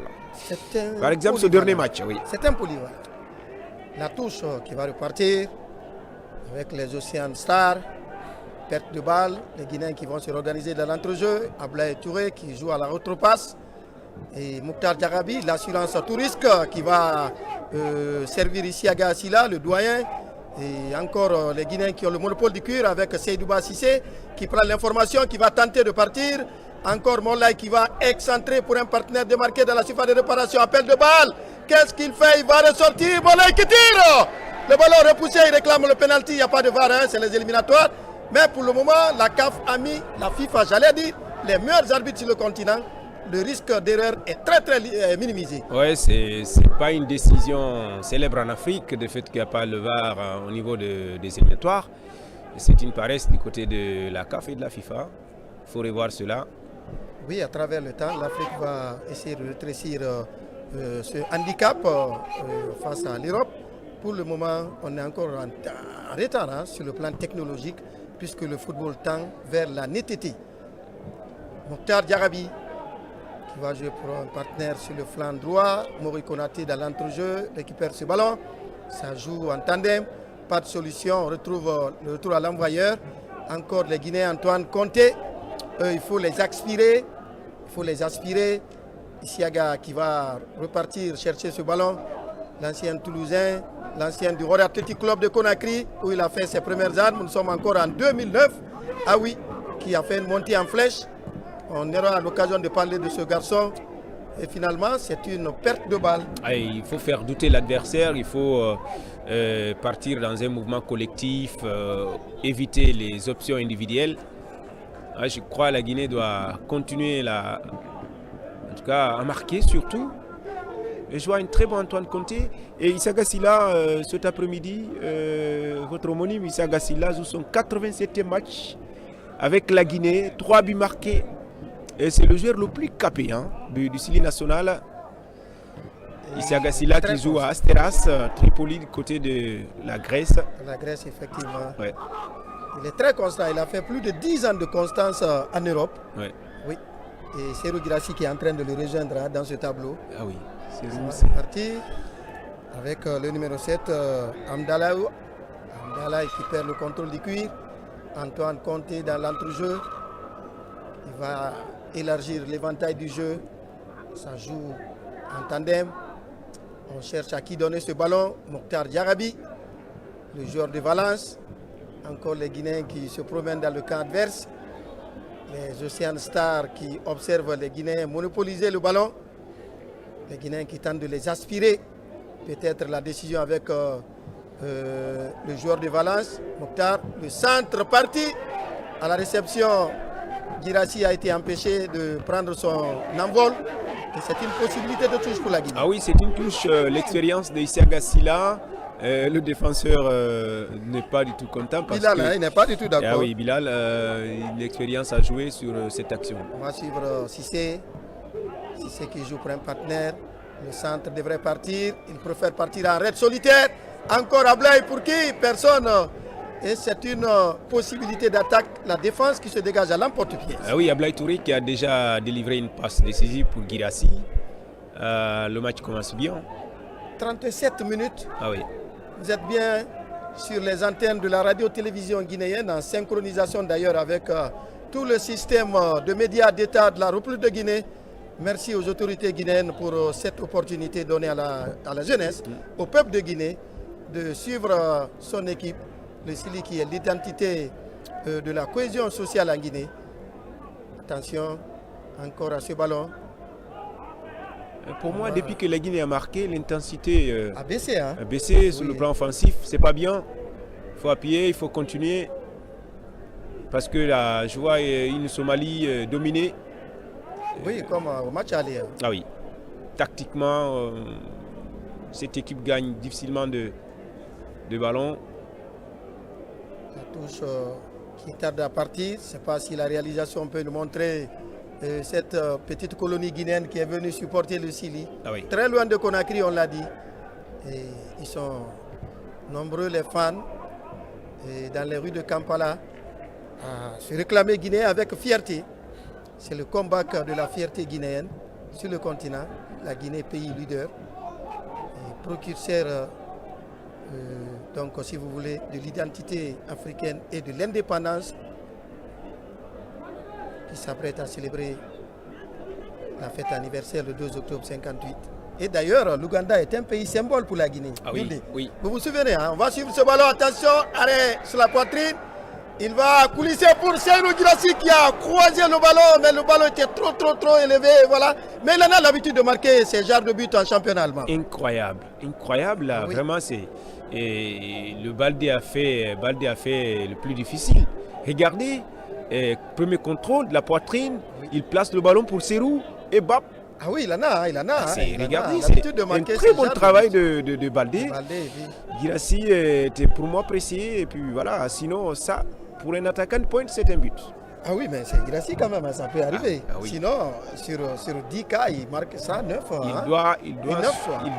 Par exemple, ce dernier match, oui. C'est un polyvalent. La touche qui va repartir avec les Océans Stars. Perte de balle, les Guinéens qui vont se réorganiser dans l'entrejeu. Ablaye Touré qui joue à la retropasse. Et Mouktar Diarabi, l'assurance tout risque qui va servir ici à Gassila, le doyen. Et encore les Guinéens qui ont le monopole du cuir avec Seydouba Cissé qui prend l'information, qui va tenter de partir. Encore Moulay qui va excentrer pour un partenaire démarqué dans la surface de réparation. Appel de balle Qu'est-ce qu'il fait? Il va ressortir. Molay qui tire. Le ballon repoussé, il réclame le penalty. Il n'y a pas de VAR, hein, c'est les éliminatoires. Mais pour le moment, la CAF a mis, la FIFA, j'allais dire, les meilleurs arbitres sur le continent. Le risque d'erreur est très minimisé. Oui, c'est pas une décision célèbre en Afrique, de fait qu'il n'y a pas le VAR au niveau des éliminatoires. C'est une paresse du côté de la CAF et de la FIFA. Il faut revoir cela. Oui, à travers le temps, l'Afrique va essayer de rétrécir ce handicap face à l'Europe. Pour le moment, on est encore en retard hein, sur le plan technologique, puisque le football tend vers la netteté. Mokhtar Diarabi, qui va jouer pour un partenaire sur le flanc droit. Mori Konaté dans l'entrejeu, récupère ce ballon. Ça joue en tandem, pas de solution. On retrouve le retour à l'envoyeur. Encore les Guinéens, Antoine Conté. Il faut les aspirer. Isiaga qui va repartir chercher ce ballon. L'ancien Toulousain, l'ancien du Royal Athletic Club de Conakry, où il a fait ses premières armes. Nous sommes encore en 2009. Ah oui, qui a fait une montée en flèche. On aura l'occasion de parler de ce garçon. Et finalement, c'est une perte de balle. Il faut faire douter l'adversaire, il faut partir dans un mouvement collectif, éviter les options individuelles. Je crois que la Guinée doit continuer en tout cas à marquer surtout. Et je vois un très bon Antoine Conté. Et Issa Gassila, cet après-midi, votre homonyme Issa Gassila joue son 87e match avec la Guinée, 3 buts marqués. Et c'est le joueur le plus capé hein, du Sili national. Issa Gassila qui joue à Asteras, Tripoli, du côté de la Grèce. La Grèce, effectivement. Ouais. Il est très constant. Il a fait plus de 10 ans de constance en Europe. Ouais. Oui. Et Serhou Guirassy qui est en train de le rejoindre hein, dans ce tableau. Ah oui. C'est parti avec le numéro 7, Amdala. Amdala qui perd le contrôle du cuir. Antoine Conté dans l'entrejeu. Il va élargir l'éventail du jeu. Ça joue en tandem. On cherche à qui donner ce ballon. Mokhtar Diarabi, le joueur de Valence. Encore les Guinéens qui se promènent dans le camp adverse. Les Ocean Stars qui observent les Guinéens monopoliser le ballon. Les Guinéens qui tentent de les aspirer. Peut-être la décision avec le joueur de Valence, Mokhtar. Le centre parti à la réception. Guirassy a été empêché de prendre son envol. Et c'est une possibilité de touche pour la Guinée. Ah oui, c'est une touche. L'expérience de Issa Gassila. Le défenseur n'est pas du tout content. Parce Bilal, que, il n'est pas du tout d'accord. Ah oui, Bilal, l'expérience a joué sur cette action. On va suivre Cissé. Cissé qui joue pour un partenaire. Le centre devrait partir. Il préfère partir en raid solitaire. Encore Ablaye pour qui? Personne. Et c'est une possibilité d'attaque. La défense qui se dégage à l'emporte-pièce. Ah oui, Ablaye Touré qui a déjà délivré une passe décisive pour Guirassy. Le match commence bien. 37 minutes. Ah oui. Vous êtes bien sur les antennes de la radio-télévision guinéenne, en synchronisation d'ailleurs avec tout le système de médias d'État de la République de Guinée. Merci aux autorités guinéennes pour cette opportunité donnée à la jeunesse, au peuple de Guinée, de suivre son équipe, le Sili qui est l'identité de la cohésion sociale en Guinée. Attention, encore à ce ballon. Pour moi, depuis que la Guinée a marqué, l'intensité a baissé. Hein? A baissé sur le plan offensif. C'est pas bien. Il faut appuyer, il faut continuer. Parce que là, je vois une Somalie dominée. Oui, comme au match aller. Ah oui. Tactiquement, cette équipe gagne difficilement de ballons. La touche qui tarde à partir. Je ne sais pas si la réalisation peut nous montrer cette petite colonie guinéenne qui est venue supporter le Sili. Ah oui. Très loin de Conakry, on l'a dit. Et ils sont nombreux les fans dans les rues de Kampala à se réclamer guinéen avec fierté. C'est le comeback de la fierté guinéenne sur le continent. La Guinée, pays leader, et précurseur, donc si vous voulez, de l'identité africaine et de l'indépendance, qui s'apprête à célébrer la fête anniversaire le 2 octobre 1958. Et d'ailleurs, l'Ouganda est un pays symbole pour la Guinée. Ah oui, oui. Vous vous souvenez, hein? On va suivre ce ballon, attention, arrêt sur la poitrine. Il va coulisser pour Seydou Guirassy qui a croisé le ballon, mais le ballon était trop élevé. Voilà. Mais il en a l'habitude de marquer ces genres de buts en championnat allemand. Incroyable là, oui. Vraiment c'est. Et le Baldé a fait le plus difficile. Regardez, premier contrôle de la poitrine, oui. Il place le ballon pour Serrou et bap. Ah oui, il en a. Regardez, c'est un très bon travail de Baldé. Oui. Guirassy était pour moi précis et puis voilà, sinon ça, pour un attaquant de pointe, c'est un but. Ah oui, mais c'est Guirassy quand même, ça peut arriver. Oui. Sinon, sur 10 cas, il marque ça 9 fois. Il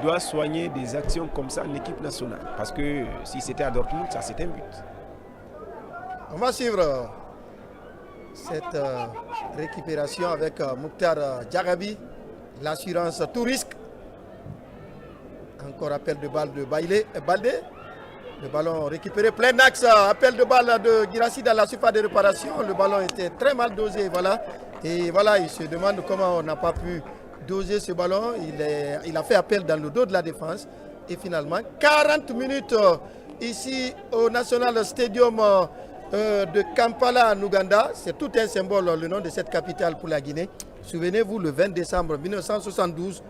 doit soigner des actions comme ça en équipe nationale. Parce que si c'était à Dortmund, ça c'est un but. On va suivre cette récupération avec Mouktar Diagabi, l'assurance tout risque. Encore appel de balle de Baldé. Le ballon récupéré plein axe, appel de balle de Guirassy dans la surface de réparation. Le ballon était très mal dosé, voilà. Et voilà, il se demande comment on n'a pas pu doser ce ballon. Il a fait appel dans le dos de la défense. Et finalement, 40 minutes ici au National Stadium de Kampala en Ouganda. C'est tout un symbole, le nom de cette capitale pour la Guinée. Souvenez-vous, le 20 décembre 1972,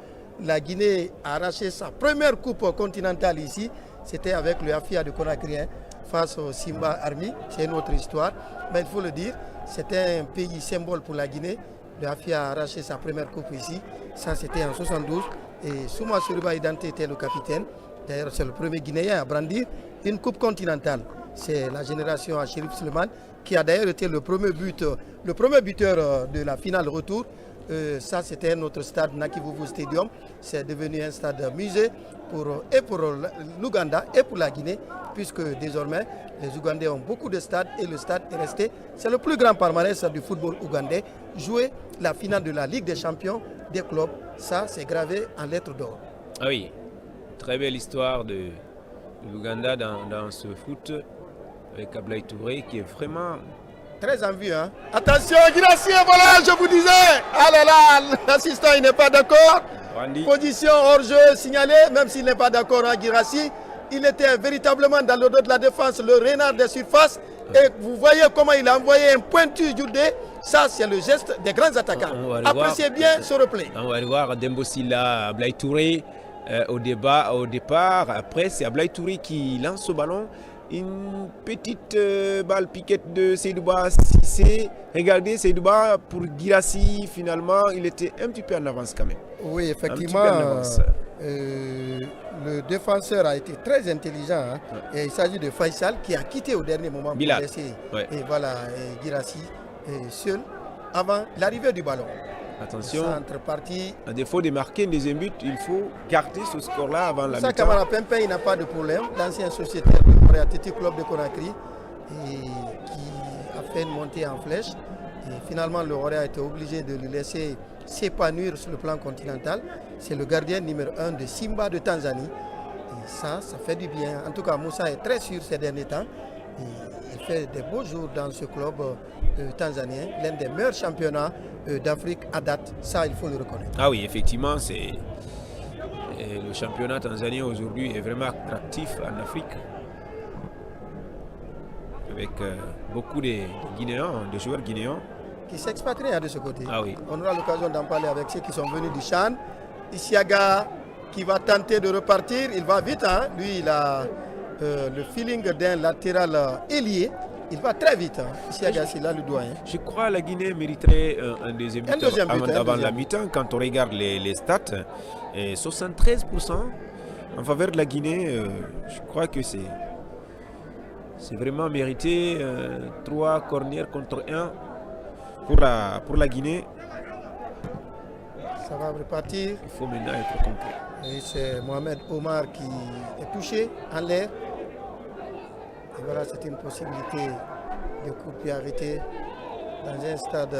la Guinée a arraché sa première coupe continentale ici. C'était avec le Afia de Conakry face au Simba Army. C'est une autre histoire. Mais il faut le dire, c'était un pays symbole pour la Guinée. Le Afia a arraché sa première coupe ici. Ça, c'était en 1972. Et Souma Soriba Idante était le capitaine. D'ailleurs, c'est le premier Guinéen à brandir une coupe continentale. C'est la génération à Chérif Suleiman qui a d'ailleurs été le premier buteur de la finale retour. Ça, c'était notre stade Nakivuvu Stadium. C'est devenu un stade musée pour l'Ouganda et pour la Guinée, puisque désormais, les Ougandais ont beaucoup de stades et le stade est resté. C'est le plus grand palmarès du football ougandais. Jouer la finale de la Ligue des champions des clubs, ça, c'est gravé en lettres d'or. Ah oui, très belle histoire de l'Ouganda dans ce foot, avec Ablaye Touré qui est vraiment... Très en vue, hein. Attention, Guirassy, voilà, je vous disais. Ah là là, l'assistant, il n'est pas d'accord. Position hors-jeu signalée, même s'il n'est pas d'accord, hein, Guirassy. Il était véritablement dans le dos de la défense, le renard des surfaces. Et vous voyez comment il a envoyé un pointu du dé. Ça, c'est le geste des grands attaquants. Appréciez bien ce replay. On va le voir, Dembo Silla, Ablaye Touré au départ. Après, c'est Ablaye Touré qui lance ce ballon. Une petite balle piquette de Seydouba Cissé. Regardez, Seydouba pour Guirassy, finalement, il était un petit peu en avance quand même. Oui, effectivement, le défenseur a été très intelligent. Hein. Ouais. Et il s'agit de Faisal qui a quitté au dernier moment pour laisser Guirassy seul avant l'arrivée du ballon. Attention, à défaut de marquer un deuxième but, il faut garder ce score-là avant la mi-temps. Kamara Pempe, il n'a pas de problème. L'ancien sociétaire du Athletic Club de Conakry et qui a fait une montée en flèche. Et finalement, le Roré a été obligé de lui laisser s'épanouir sur le plan continental. C'est le gardien numéro 1 de Simba de Tanzanie. Et ça fait du bien. En tout cas, Moussa est très sûr ces derniers temps. Et il fait des beaux jours dans ce club tanzanien, l'un des meilleurs championnats d'Afrique à date. Ça, il faut le reconnaître. Ah oui, effectivement, le championnat tanzanien aujourd'hui est vraiment attractif en Afrique. Avec beaucoup de Guinéens, de joueurs guinéens. Qui s'expatrient de ce côté. Ah oui. On aura l'occasion d'en parler avec ceux qui sont venus du Chan. Isiaga qui va tenter de repartir. Il va vite. Hein. Lui, il a le feeling d'un latéral ailier. Il va très vite. Hein. Isiaga, c'est là le doigt. Hein. Je crois que la Guinée mériterait un deuxième but avant la mi-temps. Quand on regarde les stats, 73% en faveur de la Guinée, je crois que c'est vraiment mérité. 3 corners contre 1 pour la Guinée. Ça va repartir. Il faut maintenant être complet. Et c'est Mohamed Omar qui est touché en l'air. Et voilà, c'est une possibilité de coup de pied arrêté dans un stade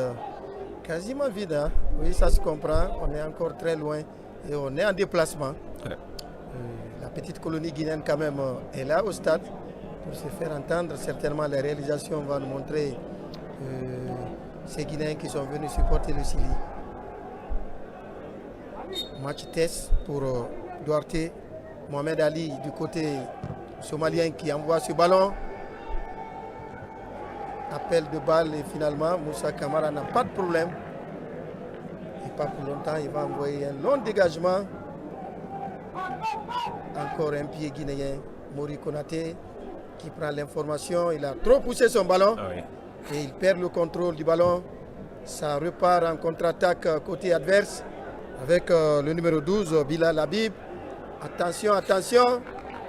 quasiment vide. Hein. Oui, ça se comprend. On est encore très loin et on est en déplacement. Ouais. La petite colonie guinéenne quand même est là au stade pour se faire entendre. Certainement, les réalisations vont nous montrer ces Guinéens qui sont venus supporter le Chili. Match test pour Duarte. Mohamed Ali du côté somalien qui envoie ce ballon. Appel de balle et finalement Moussa Camara n'a pas de problème. Et pas pour longtemps, il va envoyer un long dégagement. Encore un pied guinéen, Mori Konaté, qui prend l'information. Il a trop poussé son ballon et il perd le contrôle du ballon. Ça repart en contre-attaque côté adverse avec le numéro 12, Bilal Habib. Attention, attention.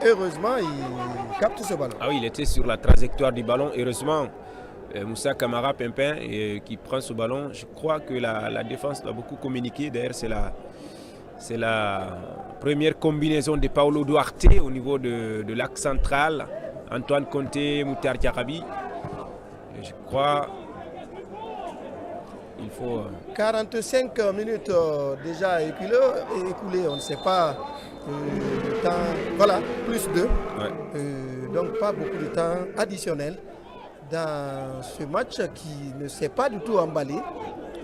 Heureusement, il capte ce ballon. Ah oui, il était sur la trajectoire du ballon. Heureusement, Moussa Camara Pimpin qui prend ce ballon. Je crois que la défense doit beaucoup communiquer. D'ailleurs, c'est la première combinaison de Paulo Duarte au niveau de l'axe central. Antoine Conté, Moutar Diarabi. Je crois il faut... 45 minutes déjà écoulées, on ne sait pas le temps. Voilà, plus 2. Ouais. Donc pas beaucoup de temps additionnel dans ce match qui ne s'est pas du tout emballé.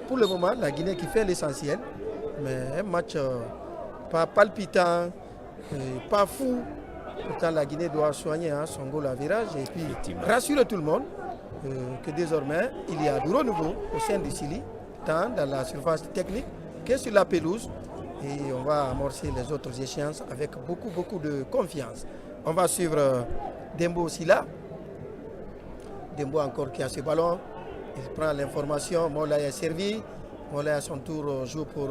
Pour le moment, la Guinée qui fait l'essentiel, mais un match pas palpitant, pas fou. Pourtant, la Guinée doit soigner son goal à virage et puis rassurer tout le monde que désormais, il y a du renouveau au sein du Sili, tant dans la surface technique que sur la pelouse. Et on va amorcer les autres échéances avec beaucoup de confiance. On va suivre Dembo Sila. Dembo encore qui a ce ballon. Il prend l'information. Moulay est servi. Moulay à son tour joue pour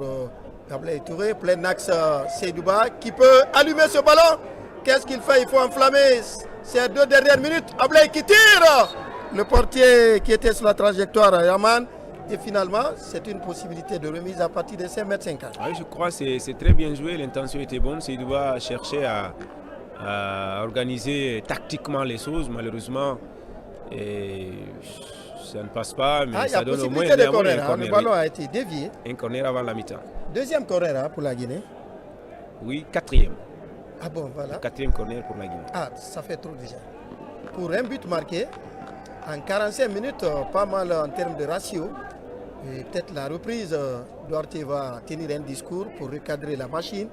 Gabriel Touré. Plein axe Seydouba qui peut allumer ce ballon. Qu'est-ce qu'il fait? Il faut enflammer ces 2 dernières minutes. Ablay qui tire. Le portier qui était sur la trajectoire, Yaman. Et finalement, c'est une possibilité de remise à partir de 5,50 m. Oui, je crois que c'est très bien joué. L'intention était bonne. Seydouba cherchait à organiser tactiquement les choses. Malheureusement, ça ne passe pas. Mais ça donne au moins un corner. Le ballon a été dévié. Un corner avant la mi-temps. Deuxième corner pour la Guinée. Oui, 4e. Ah bon, voilà. 4e corner pour la Guinée. Ah, ça fait trop déjà. Pour un but marqué, en 45 minutes, pas mal en termes de ratio. Et peut-être la reprise, Duarte va tenir un discours pour recadrer la machine.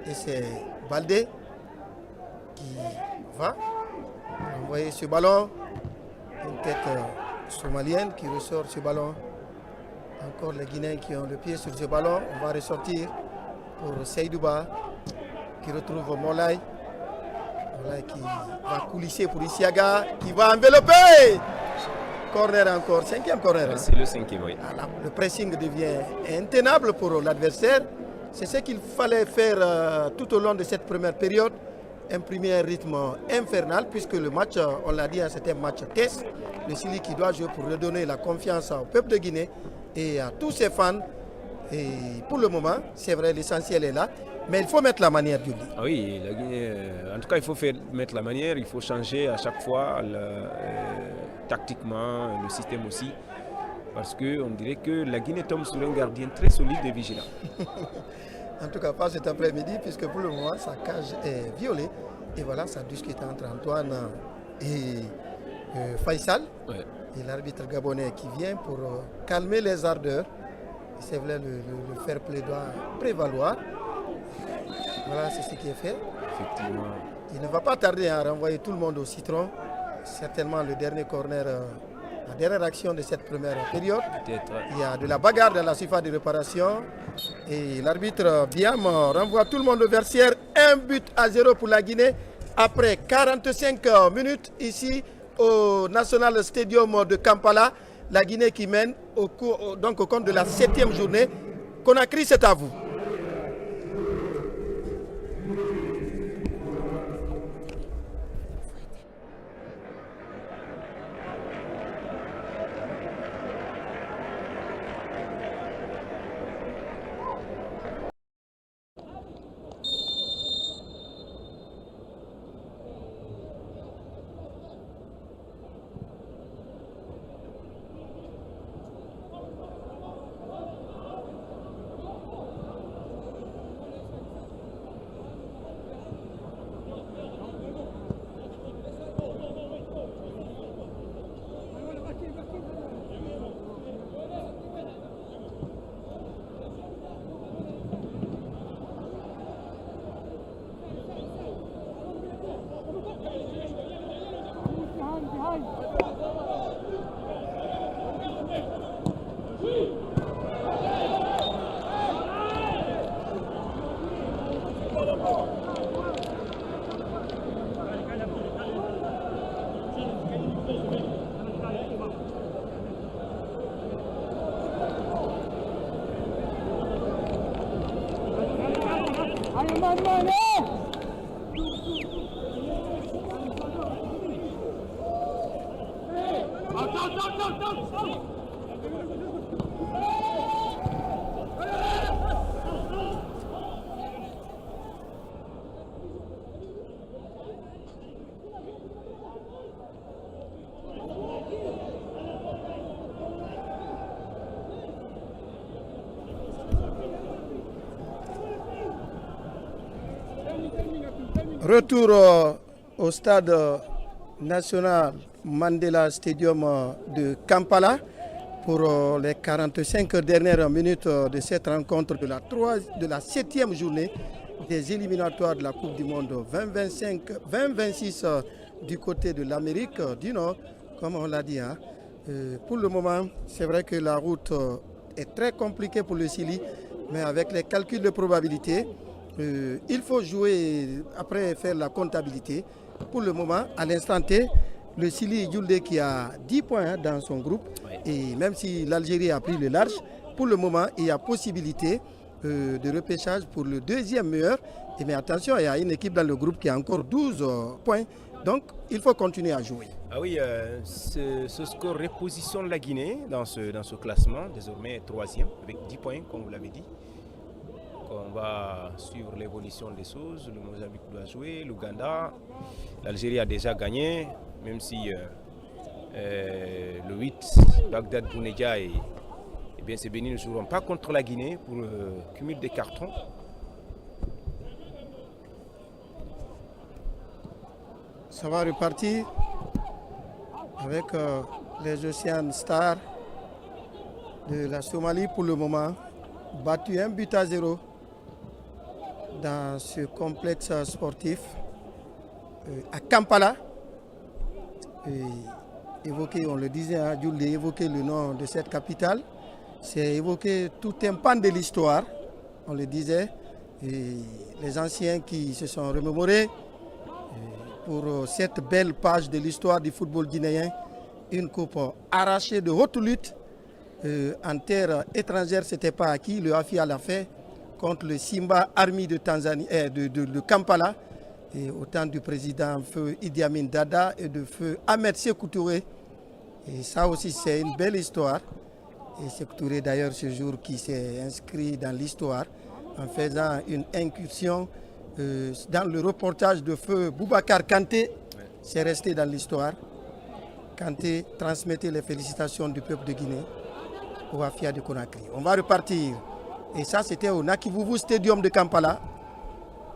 Et c'est Baldé qui va envoyer ce ballon. Une tête somalienne qui ressort ce ballon. Encore les Guinéens qui ont le pied sur ce ballon. On va ressortir pour Seydouba qui retrouve Moulay. Moulay qui va coulisser pour Isiaga qui va envelopper. Corner encore, 5e corner. C'est le 5e, oui. Alors, le pressing devient intenable pour l'adversaire. C'est ce qu'il fallait faire tout au long de cette première période. Imprimer un rythme infernal puisque le match, on l'a dit, c'était un match test. Le Sili qui doit jouer pour redonner la confiance au peuple de Guinée et à tous ses fans. Et pour le moment, c'est vrai, l'essentiel est là. Mais il faut mettre la manière du lit. Oui, la Guinée, en tout cas, il faut mettre la manière. Il faut changer à chaque fois tactiquement, le système aussi. Parce qu'on dirait que la Guinée tombe sur un gardien très solide et vigilant. En tout cas, pas cet après-midi, puisque pour le moment, sa cage est violée. Et voilà, ça discute entre Antoine et Faisal. Ouais. Et l'arbitre gabonais qui vient pour calmer les ardeurs. C'est vrai, le fair play doit prévaloir. Voilà, c'est ce qui est fait. Effectivement. Il ne va pas tarder à renvoyer tout le monde au citron. Certainement le dernier corner, la dernière action de cette première période. Il y a de la bagarre dans la surface de réparation. Et l'arbitre Biam renvoie tout le monde au vestiaire. 1-0 pour la Guinée. Après 45 minutes ici au National Stadium de Kampala. La Guinée qui mène au compte de la 7e journée. Conakry, c'est à vous. Retour au stade national Mandela Stadium de Kampala pour les 45 dernières minutes de cette rencontre de la 7e journée des éliminatoires de la Coupe du Monde 2026 du côté de l'Amérique du Nord, comme on l'a dit. Pour le moment, c'est vrai que la route est très compliquée pour le Chili, mais avec les calculs de probabilité, il faut jouer après faire la comptabilité. Pour le moment, à l'instant T, le Chili Yulde qui a 10 points dans son groupe, et même si l'Algérie a pris le large, pour le moment, il y a possibilité de repêchage pour le deuxième meilleur. Mais attention, il y a une équipe dans le groupe qui a encore 12 points, donc il faut continuer à jouer. Ah oui, ce score repositionne la Guinée dans ce classement, désormais 3e avec 10 points, comme vous l'avez dit. On va suivre l'évolution des choses. Le Mozambique doit jouer, l'Ouganda, l'Algérie a déjà gagné, même si le 8, Bagdad Bounedja et bien ces Bénin ne joueront pas contre la Guinée pour le cumul des cartons. Ça va repartir avec les Océan Stars de la Somalie pour le moment, battu 1-0 dans ce complexe sportif à Kampala. Évoquer, on le disait, Jules, évoquer le nom de cette capitale, c'est évoquer tout un pan de l'histoire, on le disait, et les anciens qui se sont remémorés pour cette belle page de l'histoire du football guinéen, une coupe arrachée de haute lutte en terre étrangère, c'était pas acquis, le AFIA l'a fait contre le Simba Army de Tanzanie, de Kampala, et au temps du président feu Idi Amin Dada et de feu Ahmed Sékou Touré. Et ça aussi c'est une belle histoire. Et Sékou Touré d'ailleurs ce jour qui s'est inscrit dans l'histoire en faisant une incursion dans le reportage de feu Boubacar Kanté, c'est resté dans l'histoire. Kanté transmettait les félicitations du peuple de Guinée au AFIA de Conakry. On va repartir. Et ça, c'était au Nakivuvu Stadium de Kampala,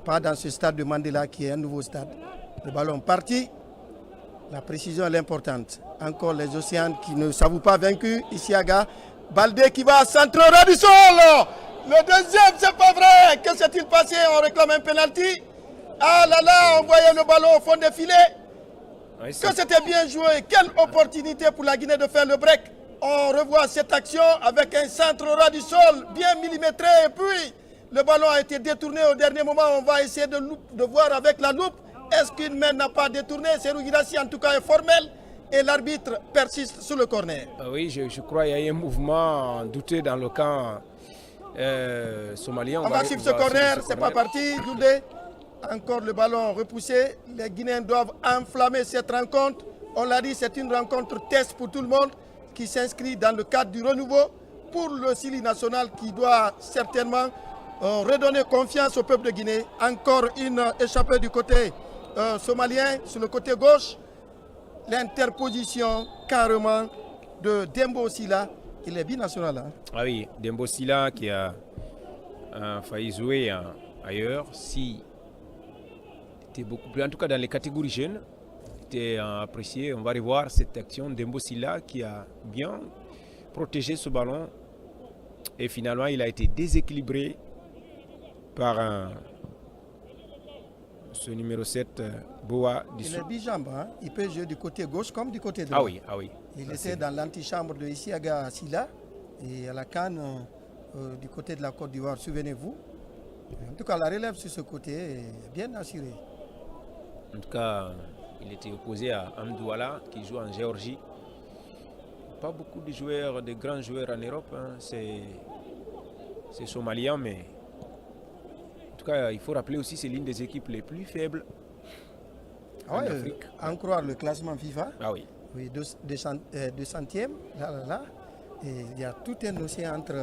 pas dans ce stade de Mandela qui est un nouveau stade. Le ballon parti, la précision est importante. Encore les Océans qui ne s'avouent pas vaincus. Isiaga, Baldé qui va centrer du sol. Le deuxième, c'est pas vrai. Que s'est-il passé? On réclame un penalty. Ah là là, on voyait le ballon au fond des filets. Oui, que c'était bien joué. Quelle opportunité pour la Guinée de faire le break. On revoit cette action avec un centre ras du sol, bien millimétré. Et puis, le ballon a été détourné au dernier moment. On va essayer de voir avec la loupe. Est-ce qu'une main n'a pas détourné? Serhou Guirassy, en tout cas, est formel. Et l'arbitre persiste sur le corner. Oui, je crois qu'il y a eu un mouvement douteux dans le camp somalien. On va suivre ce corner. C'est pas parti. Doudé. Encore le ballon repoussé. Les Guinéens doivent enflammer cette rencontre. On l'a dit, c'est une rencontre test pour tout le monde qui s'inscrit dans le cadre du renouveau pour le Chili national qui doit certainement redonner confiance au peuple de Guinée. Encore une échappée du côté somalien, sur le côté gauche. L'interposition carrément de Dembo Sila. Il est binational. Hein? Ah oui, Dembo Sila qui a failli jouer ailleurs. Si était beaucoup plus, en tout cas dans les catégories jeunes, était apprécié. On va revoir cette action Dembo Sila qui a bien protégé ce ballon et finalement il a été déséquilibré par ce numéro 7 Boa Dissou. Il est bijambe, hein? Il peut jouer du côté gauche comme du côté droit. Ah oui. Il était dans l'antichambre de Isiaga Sila et à la CAN du côté de la Côte d'Ivoire, souvenez-vous. En tout cas, la relève sur ce côté est bien assurée. En tout cas, il était opposé à Amdouala qui joue en Géorgie. Pas beaucoup de joueurs, de grands joueurs en Europe. Hein. C'est somalien, mais en tout cas, il faut rappeler aussi que c'est l'une des équipes les plus faibles en Afrique. En croire le classement FIFA. Ah oui. Oui, 200e, là. Et il y a tout un dossier entre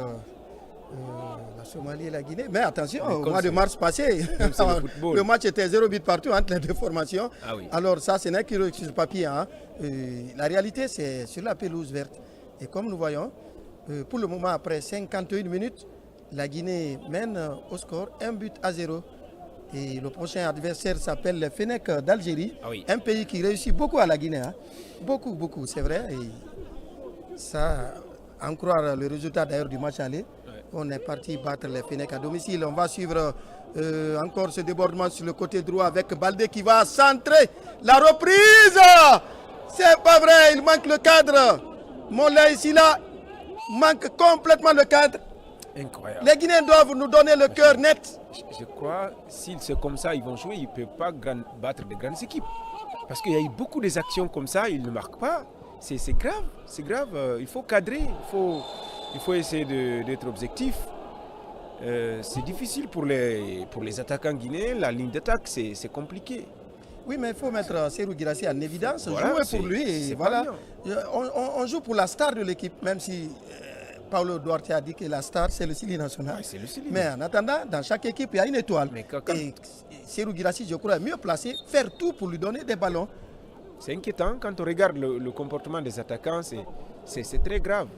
la Somalie et la Guinée. Mais attention, au mois de mars passé, le match était 0 but partout entre les deux formations. Ah oui. Alors ça, ce n'est que sur le papier. Hein. La réalité, c'est sur la pelouse verte. Et comme nous voyons, pour le moment, après 51 minutes, la Guinée mène au score 1-0. Et le prochain adversaire s'appelle le Fennec d'Algérie, ah oui. Un pays qui réussit beaucoup à la Guinée. Hein. Beaucoup, c'est vrai. Et ça, en croire le résultat d'ailleurs du match aller, on est parti battre les Fennec à domicile. On va suivre encore ce débordement sur le côté droit avec Baldé qui va centrer. La reprise, c'est pas vrai, il manque le cadre. Moulay Silla manque complètement le cadre. Incroyable. Les Guinéens doivent nous donner le cœur net. Je crois, si c'est comme ça, ils vont jouer, ils ne peuvent pas battre de grandes équipes. Parce qu'il y a eu beaucoup d'actions comme ça, ils ne marquent pas. C'est grave, il faut cadrer, il faut essayer d'être objectif. C'est difficile pour les attaquants guinéens, la ligne d'attaque, c'est compliqué. Oui, mais il faut mettre Serhou Guirassy en évidence, voilà, jouer pour lui. Et voilà. On joue pour la star de l'équipe, même si Paulo Duarte a dit que la star, c'est le Sili national. Ouais, c'est le Sili. Mais en attendant, dans chaque équipe, il y a une étoile. Et Serhou Guirassy, je crois, est mieux placé, faire tout pour lui donner des ballons. C'est inquiétant quand on regarde le comportement des attaquants, c'est très grave.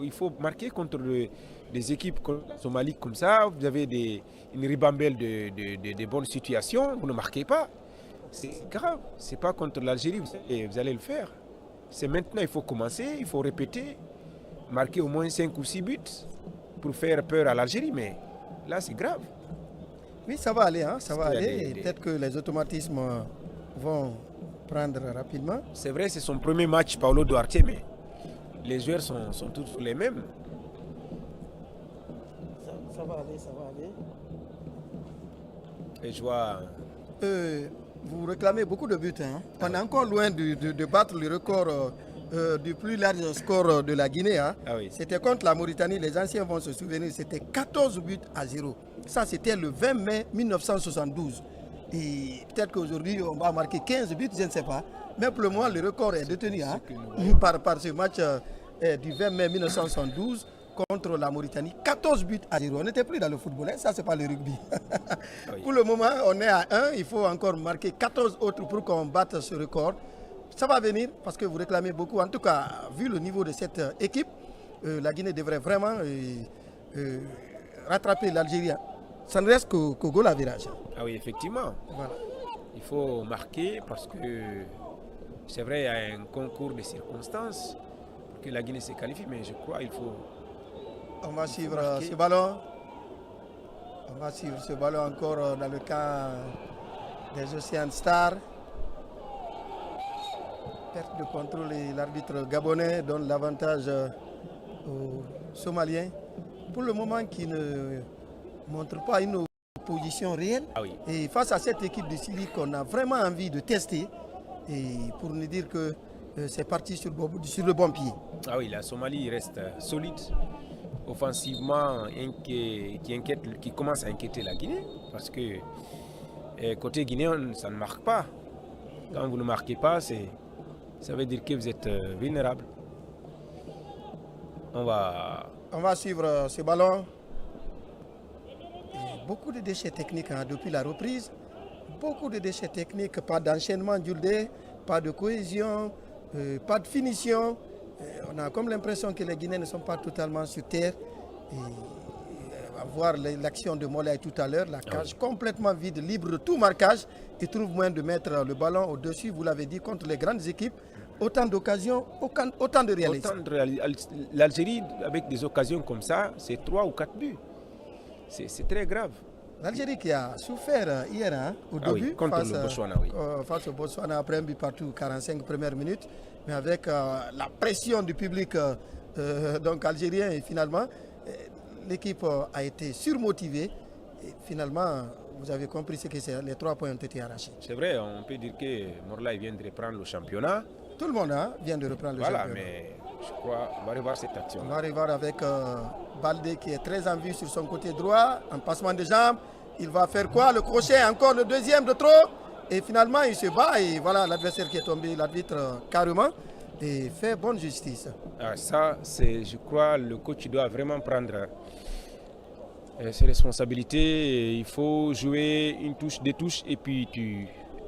Il faut marquer contre des équipes comme Somalie comme ça. Vous avez une ribambelle de bonnes situations, vous ne marquez pas. C'est grave. Ce n'est pas contre l'Algérie, vous allez le faire. C'est maintenant, il faut commencer, il faut répéter, marquer au moins 5 ou 6 buts pour faire peur à l'Algérie. Mais là, c'est grave. Oui, ça va aller, hein, ça va aller. Peut-être que les automatismes vont prendre rapidement. C'est vrai, c'est son premier match, Paulo Duarte, mais les joueurs sont tous les mêmes. Ça va aller. Et je vois... vous réclamez beaucoup de buts. Hein. On est encore loin de battre le record du plus large score de la Guinée. Hein. Ah oui. C'était contre la Mauritanie, les anciens vont se souvenir, c'était 14-0. Ça, c'était le 20 mai 1972. Et peut-être qu'aujourd'hui, on va marquer 15 buts, je ne sais pas. Mais pour le moment, le record est détenu hein, par ce match du 20 mai 1972 contre la Mauritanie. 14-0. On n'était plus dans le football, hein. Ça, c'est pas le rugby. Oui. Pour le moment, on est à 1. Il faut encore marquer 14 autres pour qu'on batte ce record. Ça va venir parce que vous réclamez beaucoup. En tout cas, vu le niveau de cette équipe, la Guinée devrait vraiment rattraper l'Algérie. Ça ne reste qu'au goal à virage. Ah oui, effectivement. Voilà. Il faut marquer parce que c'est vrai, il y a un concours de circonstances pour que la Guinée se qualifie, mais je crois qu'il faut... On va suivre ce ballon. On va suivre ce ballon encore dans le camp des Océan Stars. Perte de contrôle et l'arbitre gabonais donne l'avantage aux Somaliens. Pour le moment, qui ne montre pas une opposition réelle. Ah oui. Et face à cette équipe de Sili qu'on a vraiment envie de tester, et pour nous dire que c'est parti sur le bon pied. Ah oui, la Somalie reste solide, offensivement, qui commence à inquiéter la Guinée, parce que côté guinéen, ça ne marque pas. Quand vous ne marquez pas, ça veut dire que vous êtes vulnérable. On va suivre ce ballon. Et beaucoup de déchets techniques hein, depuis la reprise. Beaucoup de déchets techniques, pas d'enchaînement d'Uldé, pas de cohésion, pas de finition. On a comme l'impression que les Guinéens ne sont pas totalement sur terre. Et voir l'action de Moulay tout à l'heure, la cage complètement vide, libre de tout marquage. Il trouve moyen de mettre le ballon au-dessus, vous l'avez dit, contre les grandes équipes. Autant d'occasions, autant de réalismes. L'Algérie, avec des occasions comme ça, c'est 3 ou 4 buts. C'est très grave. L'Algérie qui a souffert hier hein, au début contre le Botswana, face au Botswana après un but partout, 45 premières minutes. Mais avec la pression du public donc algérien, et finalement, l'équipe a été surmotivée. Et finalement, vous avez compris ce que c'est, les 3 points ont été arrachés. C'est vrai, on peut dire que Morlaï vient de reprendre le championnat. Tout le monde hein, vient de reprendre le championnat. Voilà, mais je crois qu'on va revoir cette action. On va revoir avec Baldé qui est très en vue sur son côté droit, un passement de jambes. Il va faire quoi? Le crochet, encore le deuxième de trop. Et finalement, il se bat et voilà l'adversaire qui est tombé, l'arbitre carrément, et fait bonne justice. Ah, ça, c'est, je crois, le coach doit vraiment prendre ses responsabilités. Il faut jouer une touche, deux touches, et puis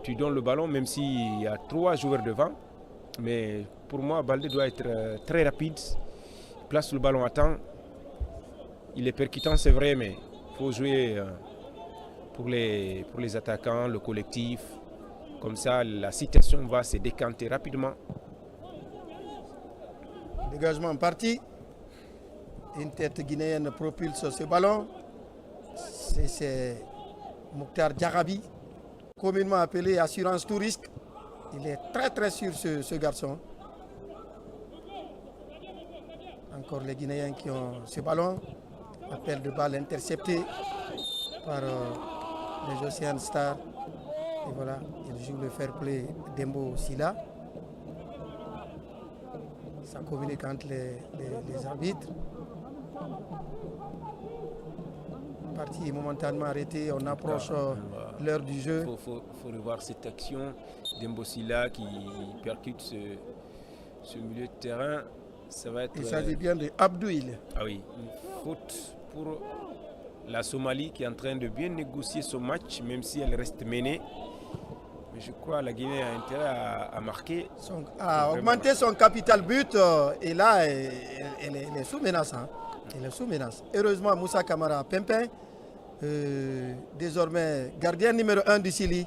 tu donnes le ballon, même s'il y a 3 joueurs devant. Mais pour moi, Baldé doit être très rapide. Il place le ballon à temps. Il est percutant, c'est vrai, mais il faut jouer pour les attaquants, le collectif. Comme ça, la situation va se décanter rapidement. Dégagement parti. Une tête guinéenne propulse ce ballon. C'est Mokhtar Diarabi, communément appelé Assurance Tout Risque. Il est très sûr ce garçon. Encore les Guinéens qui ont ce ballon. Appel de balle intercepté par les Océan Stars. Et voilà, il joue le fair play d'Embo Silla. Ça communique entre les arbitres. Partie momentanément arrêtée, on approche l'heure du jeu. Il faut revoir cette action d'Embosila qui percute ce milieu de terrain. Ça va être, il s'agit bien de Abdouil. Ah oui, une faute pour la Somalie qui est en train de bien négocier son match, même si elle reste menée. Mais je crois que la Guinée a intérêt à marquer. À augmenter son capital but. Et là, elle est sous menace. Hein. Elle est sous menace. Heureusement, Moussa Kamara Pimpin, désormais gardien numéro 1 du Sili.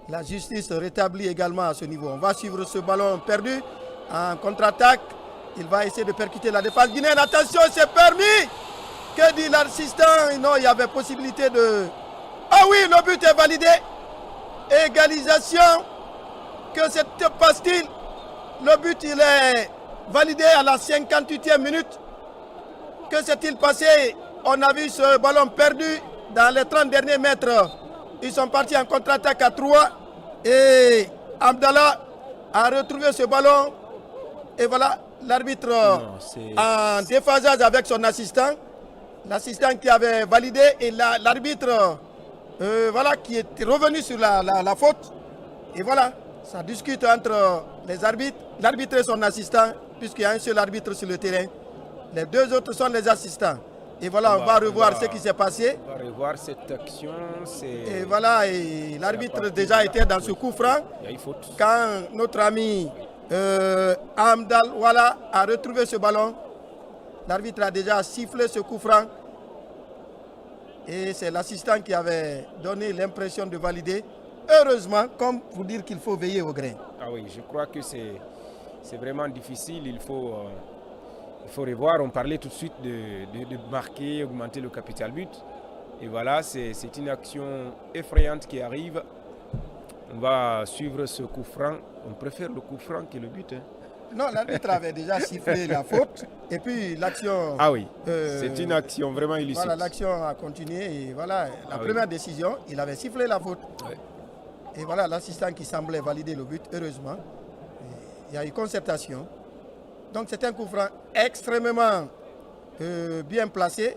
La justice rétablit également à ce niveau. On va suivre ce ballon perdu en contre-attaque. Il va essayer de percuter la défense guinéenne. Attention, c'est permis. Que dit l'assistant? Non, il y avait possibilité de... Ah oui, le but est validé. Égalisation. Que se passe-t-il? Le but, il est validé à la 58e minute. Que s'est-il passé? On a vu ce ballon perdu dans les 30 derniers mètres. Ils sont partis en contre-attaque à 3. Et Abdallah a retrouvé ce ballon. Et voilà, l'arbitre en déphasage avec son assistant. L'assistant qui avait validé et l'arbitre voilà, qui est revenu sur la faute. Et voilà, ça discute entre les arbitres, l'arbitre et son assistant, puisqu'il y a un seul arbitre sur le terrain. Les 2 autres sont les assistants. Et voilà, on va revoir ce qui s'est passé. On va revoir cette action. Et voilà, et l'arbitre déjà était dans ce coup franc. Il y a une faute. Quand notre ami Amdal voilà, a retrouvé ce ballon, l'arbitre a déjà sifflé ce coup franc. Et c'est l'assistant qui avait donné l'impression de valider. Heureusement, comme pour dire qu'il faut veiller au grain. Ah oui, je crois que c'est vraiment difficile. Il faut revoir. On parlait tout de suite de marquer, augmenter le capital but. Et voilà, c'est une action effrayante qui arrive. On va suivre ce coup franc. On préfère le coup franc que le but. Hein. Non, l'arbitre avait déjà sifflé la faute. Et puis l'action... Ah oui, c'est une action vraiment illicite. Voilà, l'action a continué. Et voilà, la première décision, il avait sifflé la faute. Ouais. Et voilà, l'assistant qui semblait valider le but, heureusement. Il y a eu concertation. Donc c'est un coup franc extrêmement bien placé.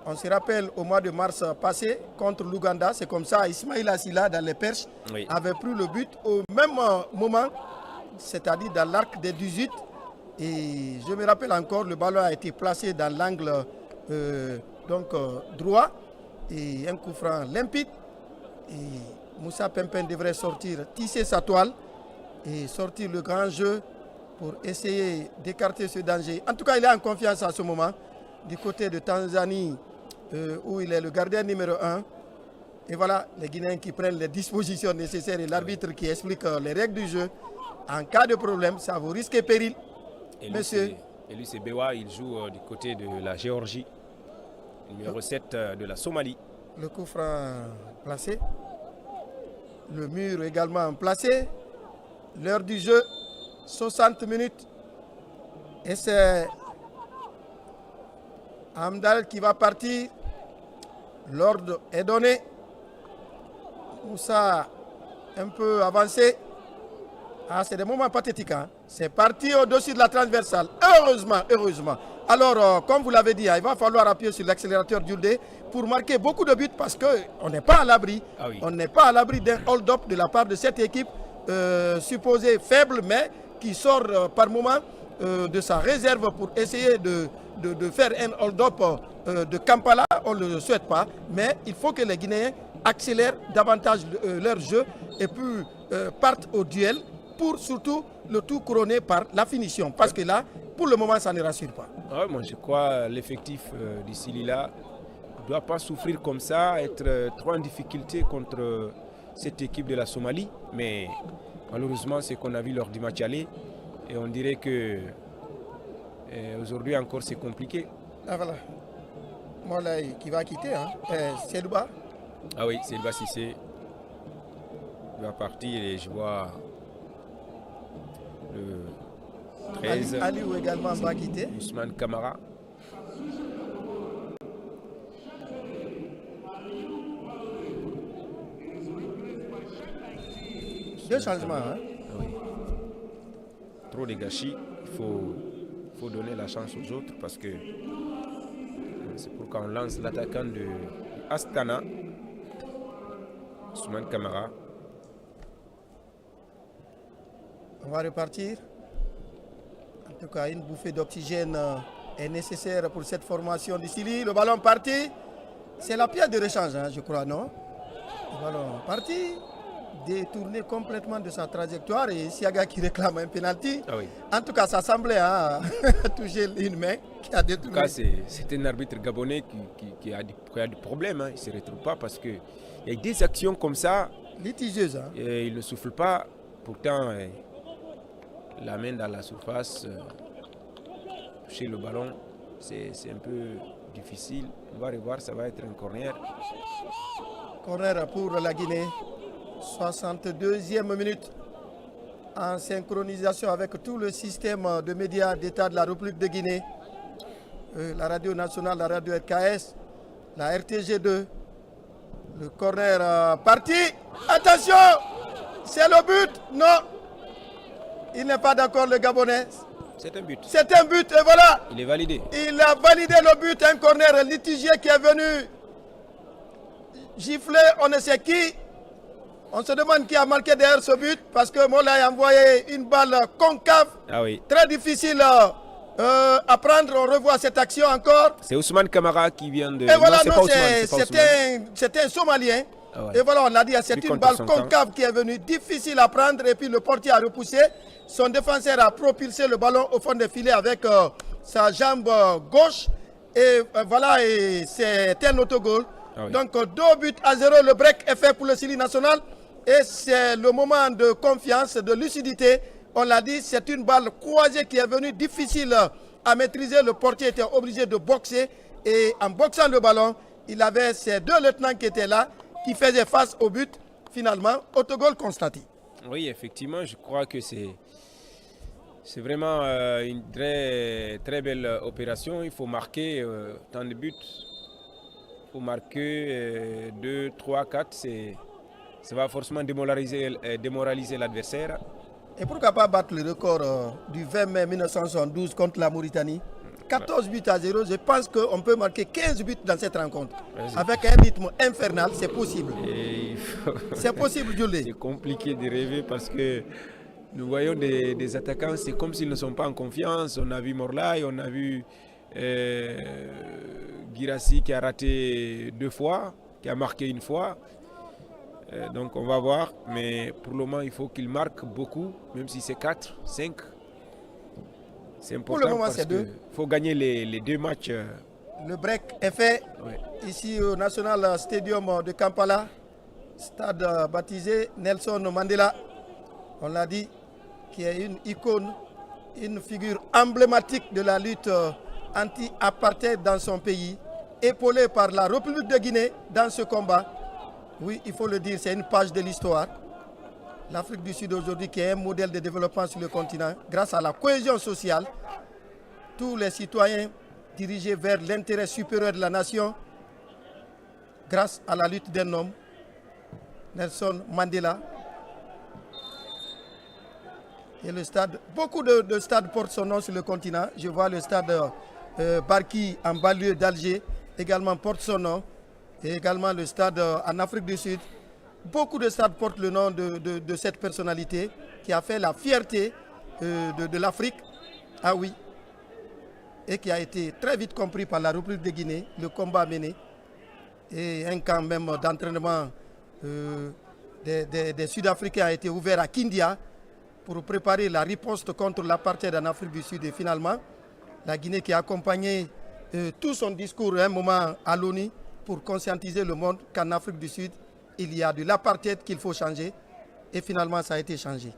On se rappelle au mois de mars passé contre l'Ouganda, c'est comme ça, Ismaïla Silla dans les perches avait pris le but au même moment, c'est-à-dire dans l'arc des 18. Et je me rappelle encore, le ballon a été placé dans l'angle droit et un coup franc limpide. Et Moussa Pimpin devrait sortir, tisser sa toile et sortir le grand jeu pour essayer d'écarter ce danger. En tout cas, il est en confiance à ce moment du côté de Tanzanie où il est le gardien numéro 1. Et voilà, les Guinéens qui prennent les dispositions nécessaires et l'arbitre qui explique les règles du jeu. En cas de problème, ça vous risque et péril. Et lui, c'est Bewa, il joue du côté de la Géorgie, numéro 7 de la Somalie. Le coup franc placé. Le mur également placé. L'heure du jeu, 60 minutes. Et c'est Amdal qui va partir. L'ordre est donné. Moussa un peu avancé. Ah, c'est des moments pathétiques. Hein? C'est parti au-dessus de la transversale. Heureusement. Alors, comme vous l'avez dit, il va falloir appuyer sur l'accélérateur Djoudé pour marquer beaucoup de buts parce qu'on n'est pas à l'abri. Ah oui. On n'est pas à l'abri d'un hold-up de la part de cette équipe supposée faible, mais qui sort par moment de sa réserve pour essayer de faire un hold-up de Kampala. On ne le souhaite pas, mais il faut que les Guinéens accélèrent davantage leur jeu et puis partent au duel pour surtout le tout couronné par la finition. Parce que là, pour le moment, ça ne rassure pas. Ouais, moi je crois que l'effectif d'ici là ne doit pas souffrir comme ça, être trop en difficulté contre cette équipe de la Somalie. Mais malheureusement, c'est qu'on a vu lors du match aller. Et on dirait que aujourd'hui encore c'est compliqué. Ah voilà. Moi là, qui va quitter, hein. C'est Duba. Ah oui, c'est Elba Cissé. Il va partir et je vois le 13. Aliou également va quitter. Ousmane Camara. Deux changements. Hein. Ah oui. Trop de gâchis. Il faut donner la chance aux autres parce que c'est pourquoi on lance l'attaquant de Astana, Ousmane Camara. On va repartir. En tout cas, une bouffée d'oxygène est nécessaire pour cette formation du Sili. Le ballon parti. C'est la pièce de rechange, hein, je crois, non? Le ballon parti, détourné complètement de sa trajectoire et Siaga qui réclame un penalty. Ah oui. En tout cas, ça semblait toucher une main qui a détourné. En tout cas, c'est un arbitre gabonais qui a des problèmes. Hein. Il ne se retrouve pas parce qu'il y a des actions comme ça. Litigieuses. Hein. Et il ne souffle pas. Pourtant, la main dans la surface, toucher le ballon, c'est un peu difficile. On va revoir, ça va être un corner. Corner pour la Guinée. 62e minute. En synchronisation avec tout le système de médias d'État de la République de Guinée. La radio nationale, la radio RKS, la RTG2. Le corner parti. Attention! C'est le but? Non. Il n'est pas d'accord, le Gabonais. C'est un but. C'est un but et voilà. Il est validé. Il a validé le but, un corner litigieux qui est venu gifler on ne sait qui. On se demande qui a marqué derrière ce but parce que Mola a envoyé une balle concave. Ah oui. Très difficile à prendre. On revoit cette action encore. C'est Ousmane Camara qui vient de... Et voilà, non, c'était un Somalien. Ah ouais. Et voilà, on l'a dit, c'est une balle concave qui est venue, difficile à prendre. Et puis le portier a repoussé. Son défenseur a propulsé le ballon au fond des filets avec sa jambe gauche. Et voilà, et c'est un autogol. Ah oui. Donc 2-0, le break est fait pour le Sili national. Et c'est le moment de confiance, de lucidité. On l'a dit, c'est une balle croisée qui est venue difficile à maîtriser. Le portier était obligé de boxer. Et en boxant le ballon, il avait ses deux lieutenants qui étaient là, qui faisaient face au but. Finalement, autogol constaté. Oui, effectivement, je crois que c'est vraiment une très belle opération. Il faut marquer tant de buts. Il faut marquer 2, 3, 4. Ça va forcément démoraliser l'adversaire. Et pourquoi pas battre le record du 20 mai 1972 contre la Mauritanie? 14 buts à 0, je pense qu'on peut marquer 15 buts dans cette rencontre. Avec un rythme infernal, c'est possible. C'est possible, Julie. C'est compliqué de rêver parce que nous voyons des attaquants, c'est comme s'ils ne sont pas en confiance. On a vu Morlaï, on a vu Guirassy qui a raté 2 fois, qui a marqué 1 fois. Donc on va voir, mais pour le moment il faut qu'il marque beaucoup, même si c'est 4, 5. C'est important. Pour le moment c'est 2. Il faut gagner les 2 matchs. Le break est fait ici au National Stadium de Kampala, stade baptisé Nelson Mandela, on l'a dit, qui est une icône, une figure emblématique de la lutte anti-apartheid dans son pays, épaulé par la République de Guinée dans ce combat. Oui, il faut le dire, c'est une page de l'histoire. L'Afrique du Sud aujourd'hui qui est un modèle de développement sur le continent, grâce à la cohésion sociale, tous les citoyens dirigés vers l'intérêt supérieur de la nation, grâce à la lutte d'un homme, Nelson Mandela. Et le stade, beaucoup de stades portent son nom sur le continent. Je vois le stade Barki en banlieue d'Alger également porte son nom. Et également le stade en Afrique du Sud. Beaucoup de stades portent le nom de cette personnalité qui a fait la fierté de l'Afrique. Ah oui. Et qui a été très vite compris par la République de Guinée, le combat mené. Et un camp même d'entraînement des Sud-Africains a été ouvert à Kindia pour préparer la riposte contre l'apartheid en Afrique du Sud. Et finalement, la Guinée qui a accompagné tout son discours à un moment à l'ONU pour conscientiser le monde qu'en Afrique du Sud, il y a de l'apartheid qu'il faut changer. Et finalement, ça a été changé.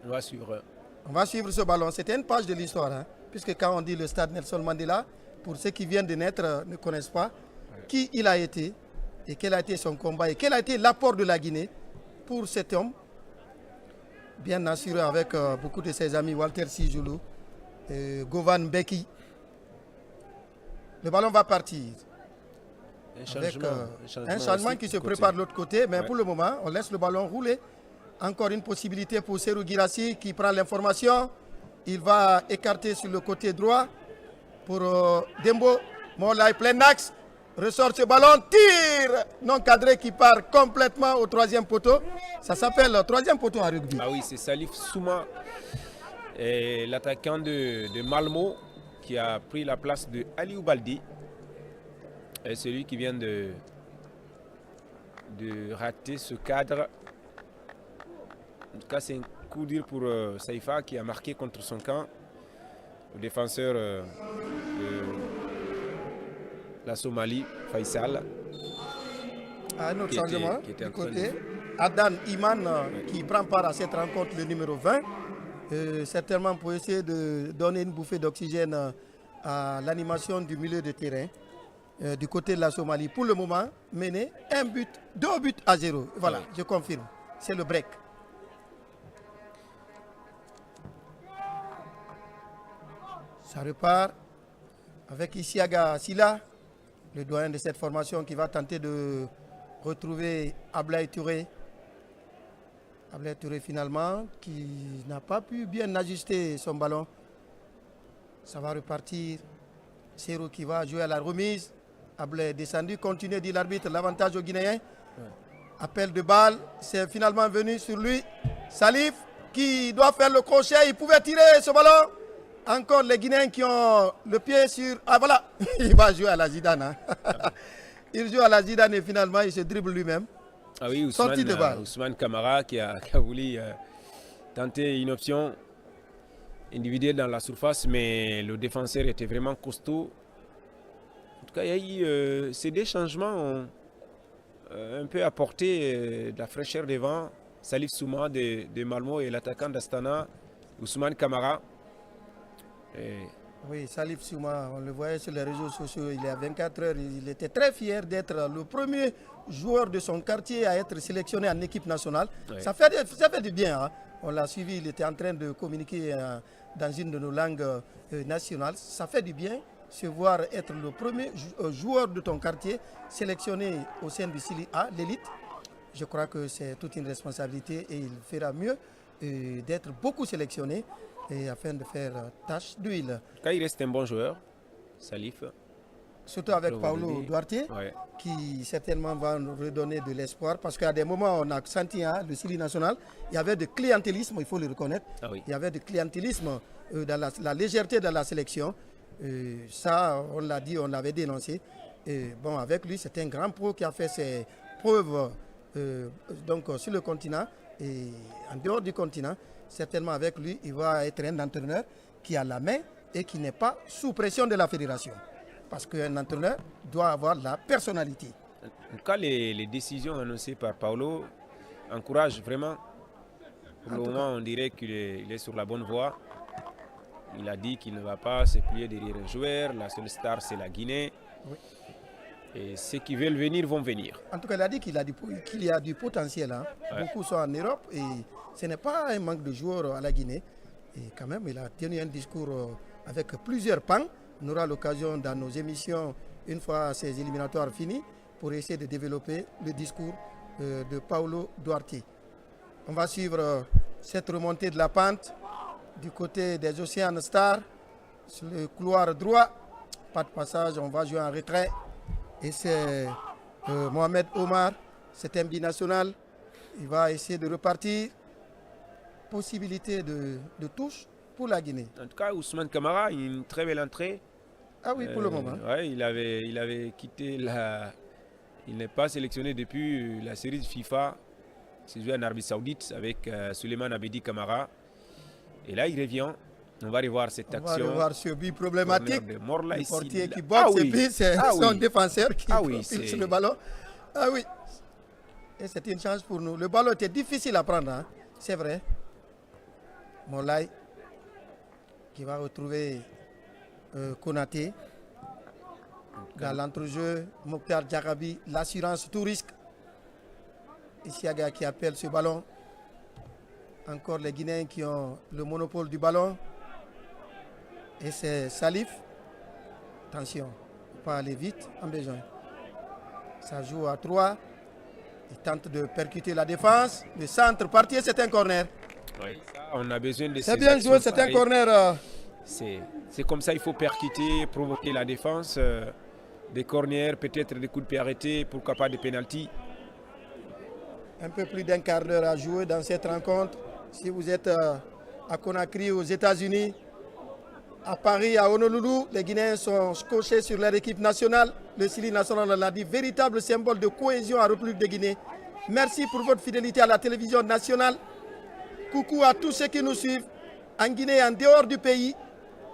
On va suivre. On va suivre ce ballon. C'était une page de l'histoire. Hein, puisque quand on dit le stade Nelson Mandela, pour ceux qui viennent de naître ne connaissent pas qui il a été et quel a été son combat et quel a été l'apport de la Guinée pour cet homme, bien assuré avec beaucoup de ses amis, Walter Sijoulou, Govan Beki. Le ballon va partir. Un changement qui se prépare de l'autre côté, mais pour le moment, on laisse le ballon rouler. Encore une possibilité pour Serou Girassi qui prend l'information. Il va écarter sur le côté droit pour Dembo. Molay plein axe. Ressort ce ballon, tire non cadré qui part complètement au troisième poteau. Ça s'appelle troisième poteau en rugby. Ah oui, c'est Salif Souma, l'attaquant de Malmo, qui a pris la place de Aliou Baldi. Et celui qui vient de rater ce cadre. En tout cas, c'est un coup dur pour Saïfa qui a marqué contre son camp. Le défenseur de la Somalie, Faisal. Un autre changement du côté. Adan Iman qui prend part à cette rencontre, le numéro 20. Certainement pour essayer de donner une bouffée d'oxygène à l'animation du milieu de terrain. Du côté de la Somalie. Pour le moment, mené 2 buts à 0. Voilà, je confirme. C'est le break. Ça repart avec Isiaga Silla, le doyen de cette formation qui va tenter de retrouver Ablaye Touré. Ablaye Touré finalement qui n'a pas pu bien ajuster son ballon. Ça va repartir. Serou qui va jouer à la remise. Ablaye descendu, continue, dit l'arbitre, l'avantage aux Guinéens. Appel de balle, c'est finalement venu sur lui. Salif qui doit faire le crochet, il pouvait tirer ce ballon. Encore les Guinéens qui ont le pied sur... Ah voilà, il va jouer à la Zidane. Hein. Il joue à la Zidane et finalement il se dribble lui-même. Ah oui, Ousmane Camara qui a voulu tenter une option individuelle dans la surface, mais le défenseur était vraiment costaud. En tout cas, il y a eu ces deux changements ont un peu apporté de la fraîcheur devant. Salif Souma de Malmo et l'attaquant d'Astana, Ousmane Camara. Oui, Salif Souma, on le voyait sur les réseaux sociaux, il y a 24 heures, il était très fier d'être le premier joueur de son quartier à être sélectionné en équipe nationale. Oui. Ça fait du bien. Hein. On l'a suivi, il était en train de communiquer dans une de nos langues nationales. Ça fait du bien se voir être le premier joueur de ton quartier sélectionné au sein du Sili A, l'élite. Je crois que c'est toute une responsabilité et il fera mieux d'être beaucoup sélectionné et afin de faire tâche d'huile. Quand il reste un bon joueur, Salif. Surtout avec Paulo Duarte, qui certainement va nous redonner de l'espoir. Parce qu'à des moments, on a senti le Sili national, il y avait de clientélisme, il faut le reconnaître. Ah oui. Il y avait de clientélisme dans la légèreté de la sélection. Ça, on l'a dit, on l'avait dénoncé. Et bon, avec lui, c'est un grand pro qui a fait ses preuves donc, sur le continent et en dehors du continent. Certainement avec lui, il va être un entraîneur qui a la main et qui n'est pas sous pression de la fédération. Parce qu'un entraîneur doit avoir la personnalité. En tout cas, les décisions annoncées par Paulo encouragent vraiment. Pour le moment, on dirait qu'il est sur la bonne voie. Il a dit qu'il ne va pas se plier derrière un joueur. La seule star, c'est la Guinée. Oui. Et ceux qui veulent venir vont venir. En tout cas, il a dit qu'il y a du potentiel. Hein. Ouais. Beaucoup sont en Europe et ce n'est pas un manque de joueurs à la Guinée. Et quand même, il a tenu un discours avec plusieurs pans. On aura l'occasion dans nos émissions, une fois ces éliminatoires finis, pour essayer de développer le discours de Paulo Duarte. On va suivre cette remontée de la pente du côté des Océanes Stars. sur le couloir droit. Pas de passage, on va jouer en retrait. Et c'est Mohamed Omar, c'est un binational. Il va essayer de repartir. Possibilité de touche pour la Guinée. En tout cas, Ousmane Camara, une très belle entrée. Ah oui, pour le moment. Ouais, il avait quitté la... Il n'est pas sélectionné depuis la série de FIFA. C'est joué en Arabie Saoudite avec Suleiman Abedi Camara. Et là, il revient. On va revoir cette action. On va revoir ce but problématique. Le portier qui boxe et puis c'est son défenseur qui profile sur le ballon. Ah oui. Et c'était une chance pour nous. Le ballon était difficile à prendre, hein. C'est vrai. Moulay qui va retrouver Konaté. Dans l'entrejeu, Mokhtar Diakhaby, l'assurance tout risque. Isiaga qui appelle ce ballon. Encore les Guinéens qui ont le monopole du ballon. Et c'est Salif. Attention, il ne faut pas aller vite en besoin. Ça joue à 3. Il tente de percuter la défense. Le centre parti, c'est un corner. Oui, ça, on a besoin de c'est bien joué, c'est un corner. C'est comme ça, il faut percuter, provoquer la défense. Des corners, peut-être des coups de pied arrêtés, pourquoi pas des pénaltys. Un peu plus d'un quart d'heure à jouer dans cette rencontre. Si vous êtes à Conakry, aux États-Unis, à Paris, à Honolulu, les Guinéens sont scotchés sur leur équipe nationale. Le Sili national l'a dit, véritable symbole de cohésion en République de Guinée. Merci pour votre fidélité à la télévision nationale. Coucou à tous ceux qui nous suivent en Guinée et en dehors du pays.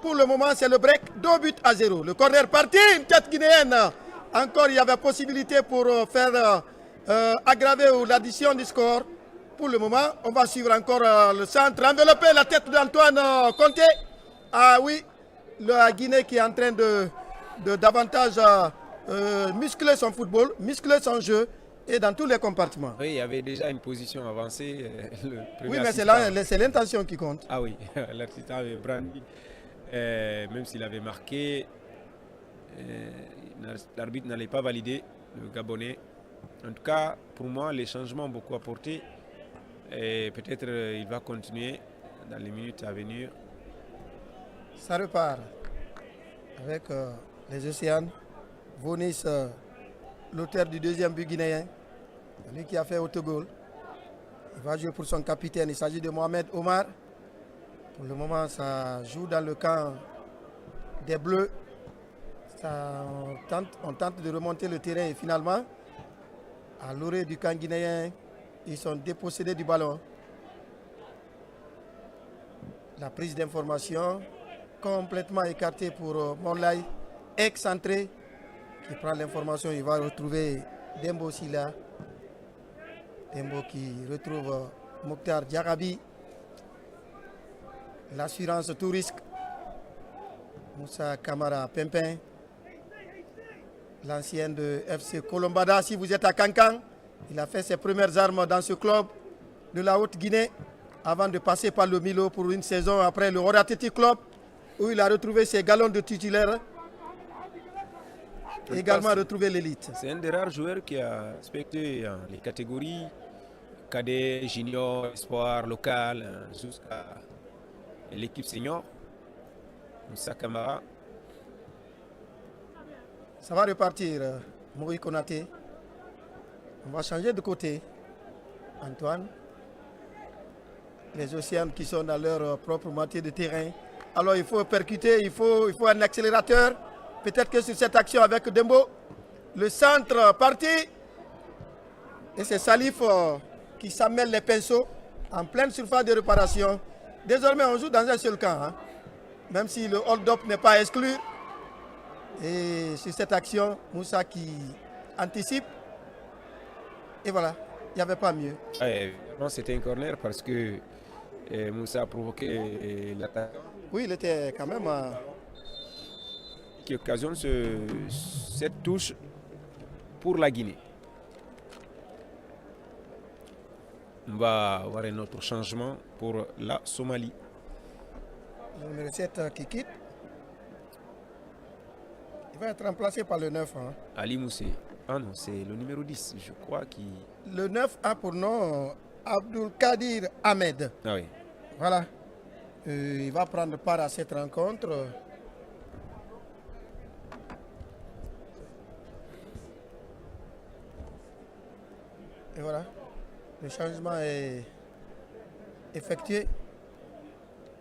Pour le moment, c'est le break, 2-0. Le corner parti, une tête guinéenne. Encore, il y avait possibilité pour faire aggraver l'addition du score. Pour le moment, on va suivre encore le centre. Envelopper la tête d'Antoine Conté. Ah oui, la Guinée qui est en train de davantage muscler son football, muscler son jeu. Et dans tous les compartiments. Oui, il y avait déjà une position avancée. Oui, mais c'est l'intention qui compte. Ah oui, l'assistant avait brandi. Même s'il avait marqué, l'arbitre n'allait pas valider le Gabonais. En tout cas, pour moi, les changements ont beaucoup apporté. Et peut-être il va continuer dans les minutes à venir. Ça repart avec les Océanes. Vonis, l'auteur du deuxième but guinéen, lui qui a fait autogol. Il va jouer pour son capitaine. Il s'agit de Mohamed Omar. Pour le moment, ça joue dans le camp des Bleus. On tente de remonter le terrain et finalement, à l'orée du camp guinéen, ils sont dépossédés du ballon. La prise d'information complètement écartée pour Moulay, excentré, qui prend l'information. Il va retrouver Dembo Silla. Dembo qui retrouve Mokhtar Diakhaby. L'assurance tout risque. Moussa Kamara Pimpin. L'ancien de FC Colombada. Si vous êtes à Kankan, il a fait ses premières armes dans ce club de la Haute-Guinée avant de passer par le Milo pour une saison après le World Athletic Club où il a retrouvé ses galons de titulaire. Et également retrouvé l'élite. C'est un des rares joueurs qui a respecté les catégories cadet, junior, espoir, local, jusqu'à l'équipe senior. Moussa Kamara. Ça va repartir, Moui Konaté. On va changer de côté. Antoine. Les Océanes qui sont dans leur propre moitié de terrain. Alors il faut percuter, il faut un accélérateur. Peut-être que sur cette action avec Dembo, le centre parti. Et c'est Salif qui s'amène les pinceaux en pleine surface de réparation. Désormais, on joue dans un seul camp. Hein. Même si le hold-up n'est pas exclu. Et sur cette action, Moussa qui anticipe. Et voilà, il n'y avait pas mieux. C'était un corner parce que Moussa a provoqué l'attaque. Oui, il était quand même... qui occasionne cette touche pour la Guinée. On va avoir un autre changement pour la Somalie. Le numéro 7 qui quitte. Il va être remplacé par le 9. Hein. Ali Moussé. Ah non, c'est le numéro 10, je crois. Le 9 a pour nom Abdul Kadir Ahmed. Ah oui. Voilà. Il va prendre part à cette rencontre. Et voilà, le changement est effectué.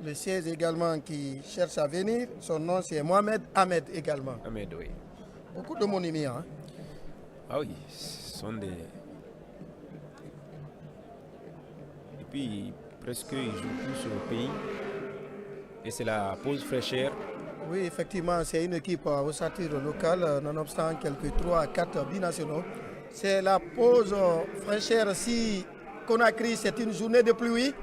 Le 16 également qui cherche à venir, son nom c'est Mohamed Ahmed également. Ahmed, oui. Beaucoup de monuments. Hein. Ah oui, ce sont des... Et puis, presque, ils jouent tous au pays. Et c'est la pause fraîcheur. Oui, effectivement, c'est une équipe ossature locale, nonobstant quelques 3 à 4 binationaux. C'est la pause fraîcheur si Conakry, c'est une journée de pluie.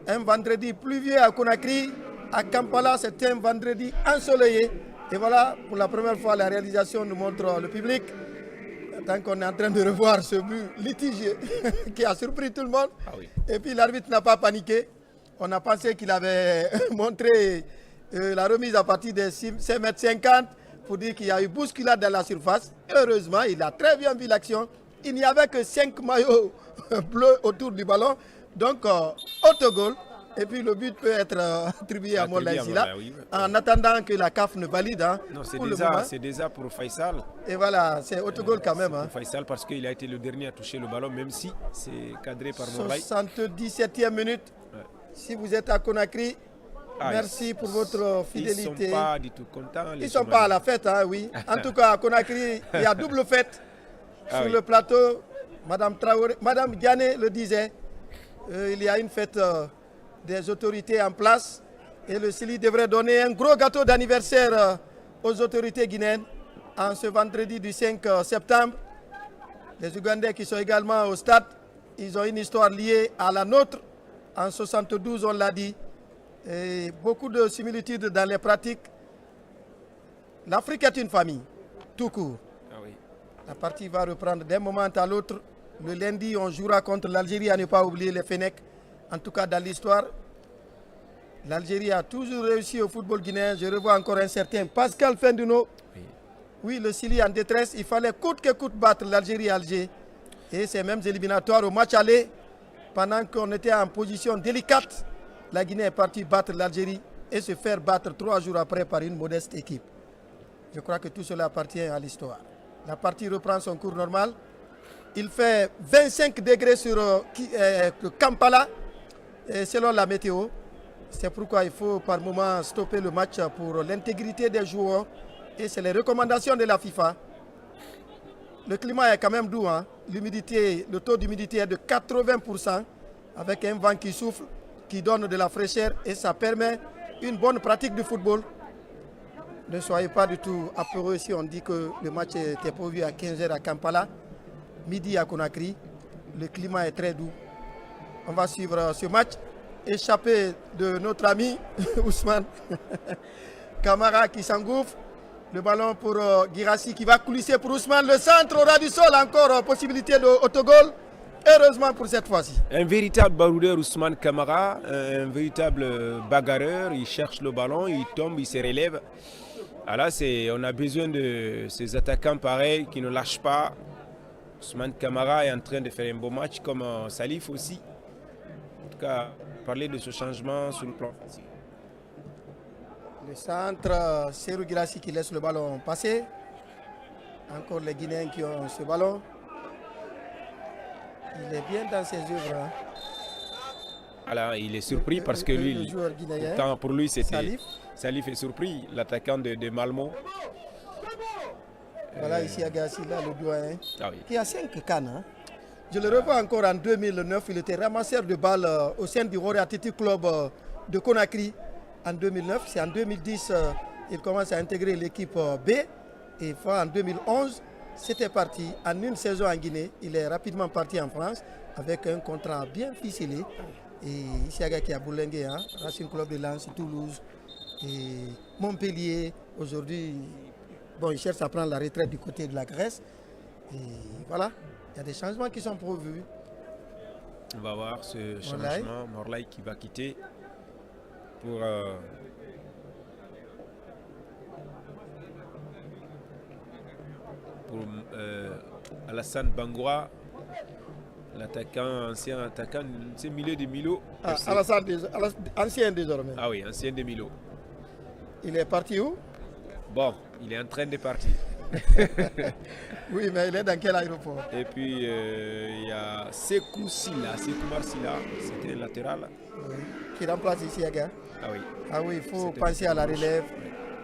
Un vendredi pluvieux à Conakry. À Kampala, c'est un vendredi ensoleillé. Et voilà, pour la première fois, la réalisation nous montre le public. Tant qu'on est en train de revoir ce but litigieux qui a surpris tout le monde. Ah oui. Et puis l'arbitre n'a pas paniqué. On a pensé qu'il avait montré la remise à partir de 5,50 m pour dire qu'il y a eu bousculade dans la surface. Heureusement, il a très bien vu l'action. Il n'y avait que 5 maillots bleus autour du ballon. Donc, autogol. Et puis le but peut être attribué à Molla Sila. Oui. En attendant que la CAF ne valide. Hein, non, c'est déjà pour Faisal. Et voilà, c'est autogol quand même. Hein. Pour Faisal parce qu'il a été le dernier à toucher le ballon, même si c'est cadré par Mourlaï. 77e minute. Ouais. Si vous êtes à Conakry, merci pour votre fidélité. Ils ne sont pas du tout contents. Ils ne sont pas à la fête, hein, oui. En tout cas, à Conakry, il y a double fête. Sur le plateau, Madame Traoré, Madame Diané le disait, il y a une fête des autorités en place. Et le Sili devrait donner un gros gâteau d'anniversaire aux autorités guinéennes en ce vendredi du 5 septembre. Les Ougandais qui sont également au stade, ils ont une histoire liée à la nôtre. En 72, on l'a dit. Et beaucoup de similitudes dans les pratiques. L'Afrique est une famille, tout court. Ah oui. La partie va reprendre d'un moment à l'autre. Le lundi, on jouera contre l'Algérie, à ne pas oublier les Fennecs. En tout cas, dans l'histoire, l'Algérie a toujours réussi au football guinéen. Je revois encore un certain Pascal Fenduno. Oui, le Sili en détresse. Il fallait coûte que coûte battre l'Algérie à Alger. Et ces mêmes éliminatoires au match aller, pendant qu'on était en position délicate, la Guinée est partie battre l'Algérie et se faire battre 3 jours après par une modeste équipe. Je crois que tout cela appartient à l'histoire. La partie reprend son cours normal. Il fait 25 degrés sur Kampala, selon la météo. C'est pourquoi il faut par moment stopper le match pour l'intégrité des joueurs. Et c'est les recommandations de la FIFA. Le climat est quand même doux. Hein? L'humidité, le taux d'humidité est de 80%, avec un vent qui souffle, qui donne de la fraîcheur et ça permet une bonne pratique du football. Ne soyez pas du tout apeureux si on dit que le match était prévu à 15 h à Kampala, midi à Conakry. Le climat est très doux. On va suivre ce match. Échappé de notre ami Ousmane Camara qui s'engouffre. Le ballon pour Guirassy qui va coulisser pour Ousmane. Le centre au ras du sol, encore possibilité d'autogol. Heureusement pour cette fois-ci. Un véritable baroudeur Ousmane Camara, un véritable bagarreur. Il cherche le ballon, il tombe, il se relève. Alors on a besoin de ces attaquants pareils qui ne lâchent pas. Ousmane Camara est en train de faire un beau match comme Salif aussi. En tout cas, parler de ce changement sur le plan. Le centre, Serou Guirassy qui laisse le ballon passer. Encore les Guinéens qui ont ce ballon. Il est bien dans ses œuvres. Hein. Alors, il est surpris parce que lui, le joueur guinéen, pour lui, c'était Salif est surpris, l'attaquant de Malmo. Voilà ici Agassi, là, le doyen, oui. Qui a 5 cannes. Hein. Je le revois encore en 2009, il était ramasseur de balles au sein du Warrior Athletic Club de Conakry en 2009. C'est en 2010 il commence à intégrer l'équipe B. Et en 2011, c'était parti. En une saison en Guinée, il est rapidement parti en France avec un contrat bien ficelé. Et ici Agassi a Boulengue, hein, Racing Club de Lens, Toulouse et Montpellier. Aujourd'hui, bon, il cherche à prendre la retraite du côté de la Grèce. Et voilà. Il y a des changements qui sont prévus. On va voir ce changement. Mourlaï qui va quitter pour Alassane Bangoua, l'attaquant, ancien attaquant, c'est milieu de Milo. Alassane, ancien désormais. Ah oui, ancien de Milo. Il est parti où? Bon, il est en train de partir. Oui, mais il est dans quel aéroport? Et puis il y a Sekou Marsila, c'était latéral. Oui. Qui remplace ici, Aga. Ah oui. Ah oui, il faut C'était penser à la gauche. relève.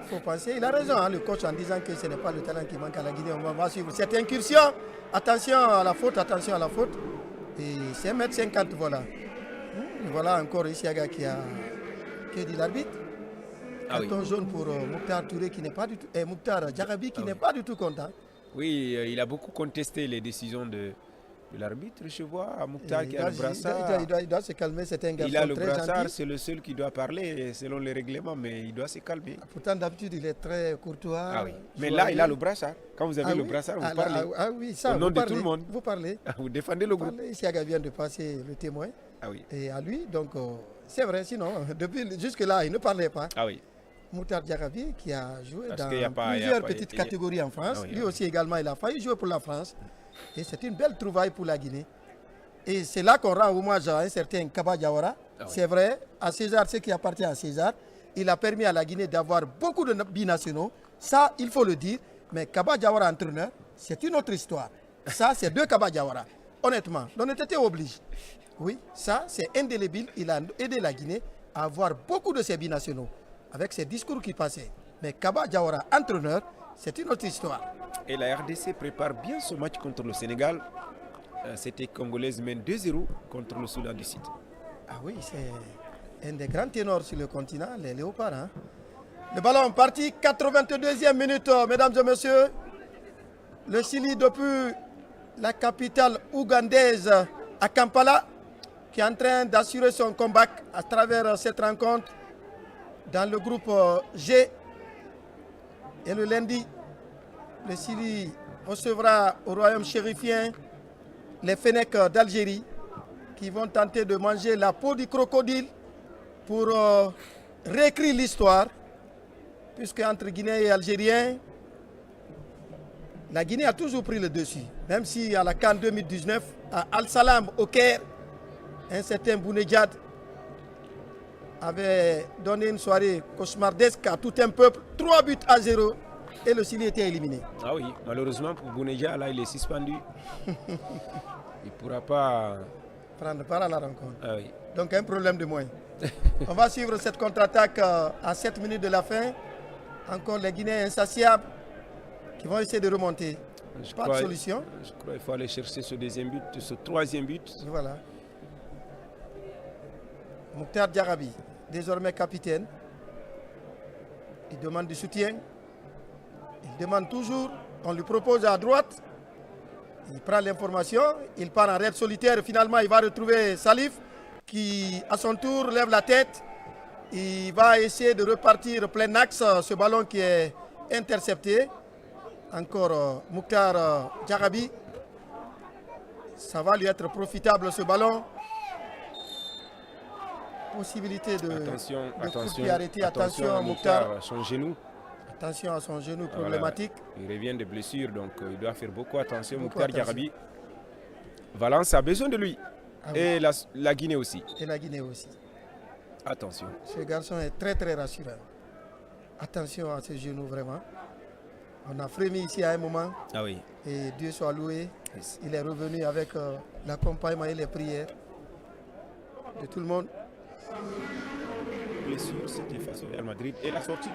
Il faut penser. Il a raison, hein, le coach, en disant que ce n'est pas le talent qui manque à la Guinée. On va suivre cette incursion. Attention à la faute, attention à la faute. Et c'est 1m50, voilà. Voilà encore ici, Aga, qui dit l'arbitre. Ah oui. Carton jaune pour Mokhtar Touré qui n'est pas du tout. Et Mokhtar Diarabi qui n'est pas du tout content. Oui, il a beaucoup contesté les décisions de l'arbitre, je vois. Mokhtar qui Il a le brassard. il doit se calmer, c'est un garçon Il a le très brassard, gentil. c'est le seul qui doit parler selon les règlements, mais il doit se calmer. Pourtant, d'habitude, il est très courtois. Ah oui. Mais joyeux. là, il a le brassard. Quand vous avez Ah le oui? brassard, vous Ah, parlez. ah oui, ça, Au nom vous de parlez, tout le monde. Vous parlez. Vous défendez le groupe. Parlez. Siaga vient de passer le témoin. Ah oui. Et à lui, donc, c'est vrai, sinon, depuis jusque-là, il ne parlait pas. Ah oui. Mokhtar Diarabi, qui a joué Parce dans qu'il y a pas- il y a plusieurs pas- petites il y a- catégories en France. Ah oui, Lui ah aussi, également, il a failli jouer pour la France. Et c'est une belle trouvaille pour la Guinée. Et c'est là qu'on rend hommage à un certain Kaba Diawara. Ah oui. C'est vrai, à César, ce qui appartient à César. Il a permis à la Guinée d'avoir beaucoup de binationaux. Ça, il faut le dire. Mais Kaba Diawara, entraîneur, c'est une autre histoire. Ça, c'est deux Kaba Diawara. Honnêtement, l'honnêteté oblige. Oui, ça, c'est indélébile. Il a aidé la Guinée à avoir beaucoup de ses binationaux avec ses discours qui passaient. Mais Kaba Diawara, entraîneur, c'est une autre histoire. Et la RDC prépare bien ce match contre le Sénégal. C'était Congolaise mène 2-0 contre le Soudan du Sud. Ah oui, c'est un des grands ténors sur le continent, les Léopards. Hein. Le ballon parti, 82e minute, mesdames et messieurs. Le Chili, depuis la capitale ougandaise à Kampala, qui est en train d'assurer son comeback à travers cette rencontre dans le groupe G. Et le lundi, le Chili recevra au royaume chérifien les Fennecs d'Algérie qui vont tenter de manger la peau du crocodile pour réécrire l'histoire, puisque entre Guinéens et Algériens, la Guinée a toujours pris le dessus, même si à la CAN 2019, à Al-Salam au Caire, un certain Bounedjad avait donné une soirée cauchemardesque à tout un peuple, 3-0, et le Chili était éliminé. Ah oui, malheureusement pour Bounedjah, là il est suspendu. Il ne pourra pas prendre part à la rencontre. Ah oui. Donc un problème de moins. On va suivre cette contre-attaque à 7 minutes de la fin. Encore les Guinéens insatiables qui vont essayer de remonter. Pas de solution. Je crois qu'il faut aller chercher ce deuxième but, ce troisième but. Voilà. Mokhtar Diarabi, désormais capitaine. Il demande du soutien. Il demande toujours. On lui propose à droite. Il prend l'information. Il part en raid solitaire. Finalement, il va retrouver Salif qui, à son tour, lève la tête. Il va essayer de repartir plein axe. Ce ballon qui est intercepté. Encore Mokhtar Diarabi. Ça va lui être profitable ce ballon. Possibilité de arrêter. Attention Mokhtar. À son genou. Attention à son genou problématique. Voilà. Il revient de blessure, donc il doit faire beaucoup attention. Mokhtar Diarabi. Valence a besoin de lui. Ah oui. Et la Guinée aussi. Et la Guinée aussi. Attention. Ce garçon est très très rassurant. Attention à ses genoux vraiment. On a frémi ici à un moment. Ah oui. Et Dieu soit loué. Il est revenu avec l'accompagnement et les prières de tout le monde. Blessure, c'était face au Real Madrid. Et la sortie.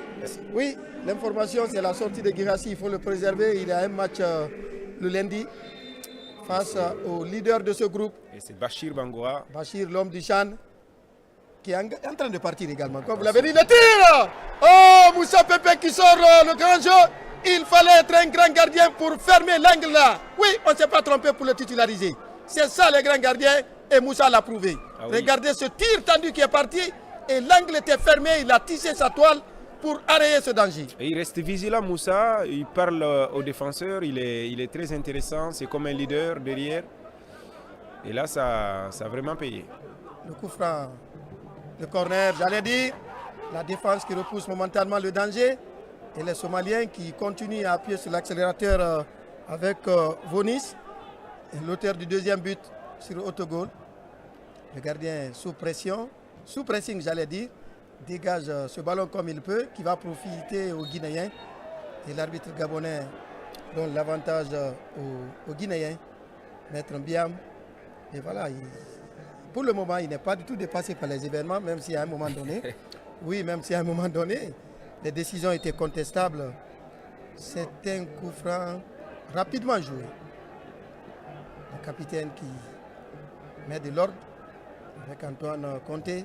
Oui, l'information c'est la sortie de Guirassy. Il faut le préserver. Il y a un match le lundi face au leader de ce groupe. Et c'est Bachir Bangoa. Bachir, l'homme du Chan, qui est en train de partir également. Comme vous l'avez dit, le tir. Oh, Moussa Pepe qui sort le grand jeu. Il fallait être un grand gardien pour fermer l'angle là. Oui, on ne s'est pas trompé pour le titulariser. C'est ça les grands gardiens et Moussa l'a prouvé. Ah oui. Regardez ce tir tendu qui est parti et l'angle était fermé. Il a tissé sa toile pour arrêter ce danger. Et il reste vigilant Moussa. Il parle aux défenseurs. Il est très intéressant. C'est comme un leader derrière. Et là, ça a vraiment payé. Le coup franc, le corner, j'allais dire. La défense qui repousse momentanément le danger. Et les Somaliens qui continuent à appuyer sur l'accélérateur avec Vonis, l'auteur du deuxième but sur autogol. Le gardien sous pression, sous pressing j'allais dire, dégage ce ballon comme il peut, qui va profiter aux Guinéens. Et l'arbitre gabonais donne l'avantage aux Guinéens, Maître Mbiam. Et voilà, pour le moment, il n'est pas du tout dépassé par les événements, même si à un moment donné, les décisions étaient contestables. C'est un coup franc rapidement joué. Le capitaine qui met de l'ordre avec Antoine Conté.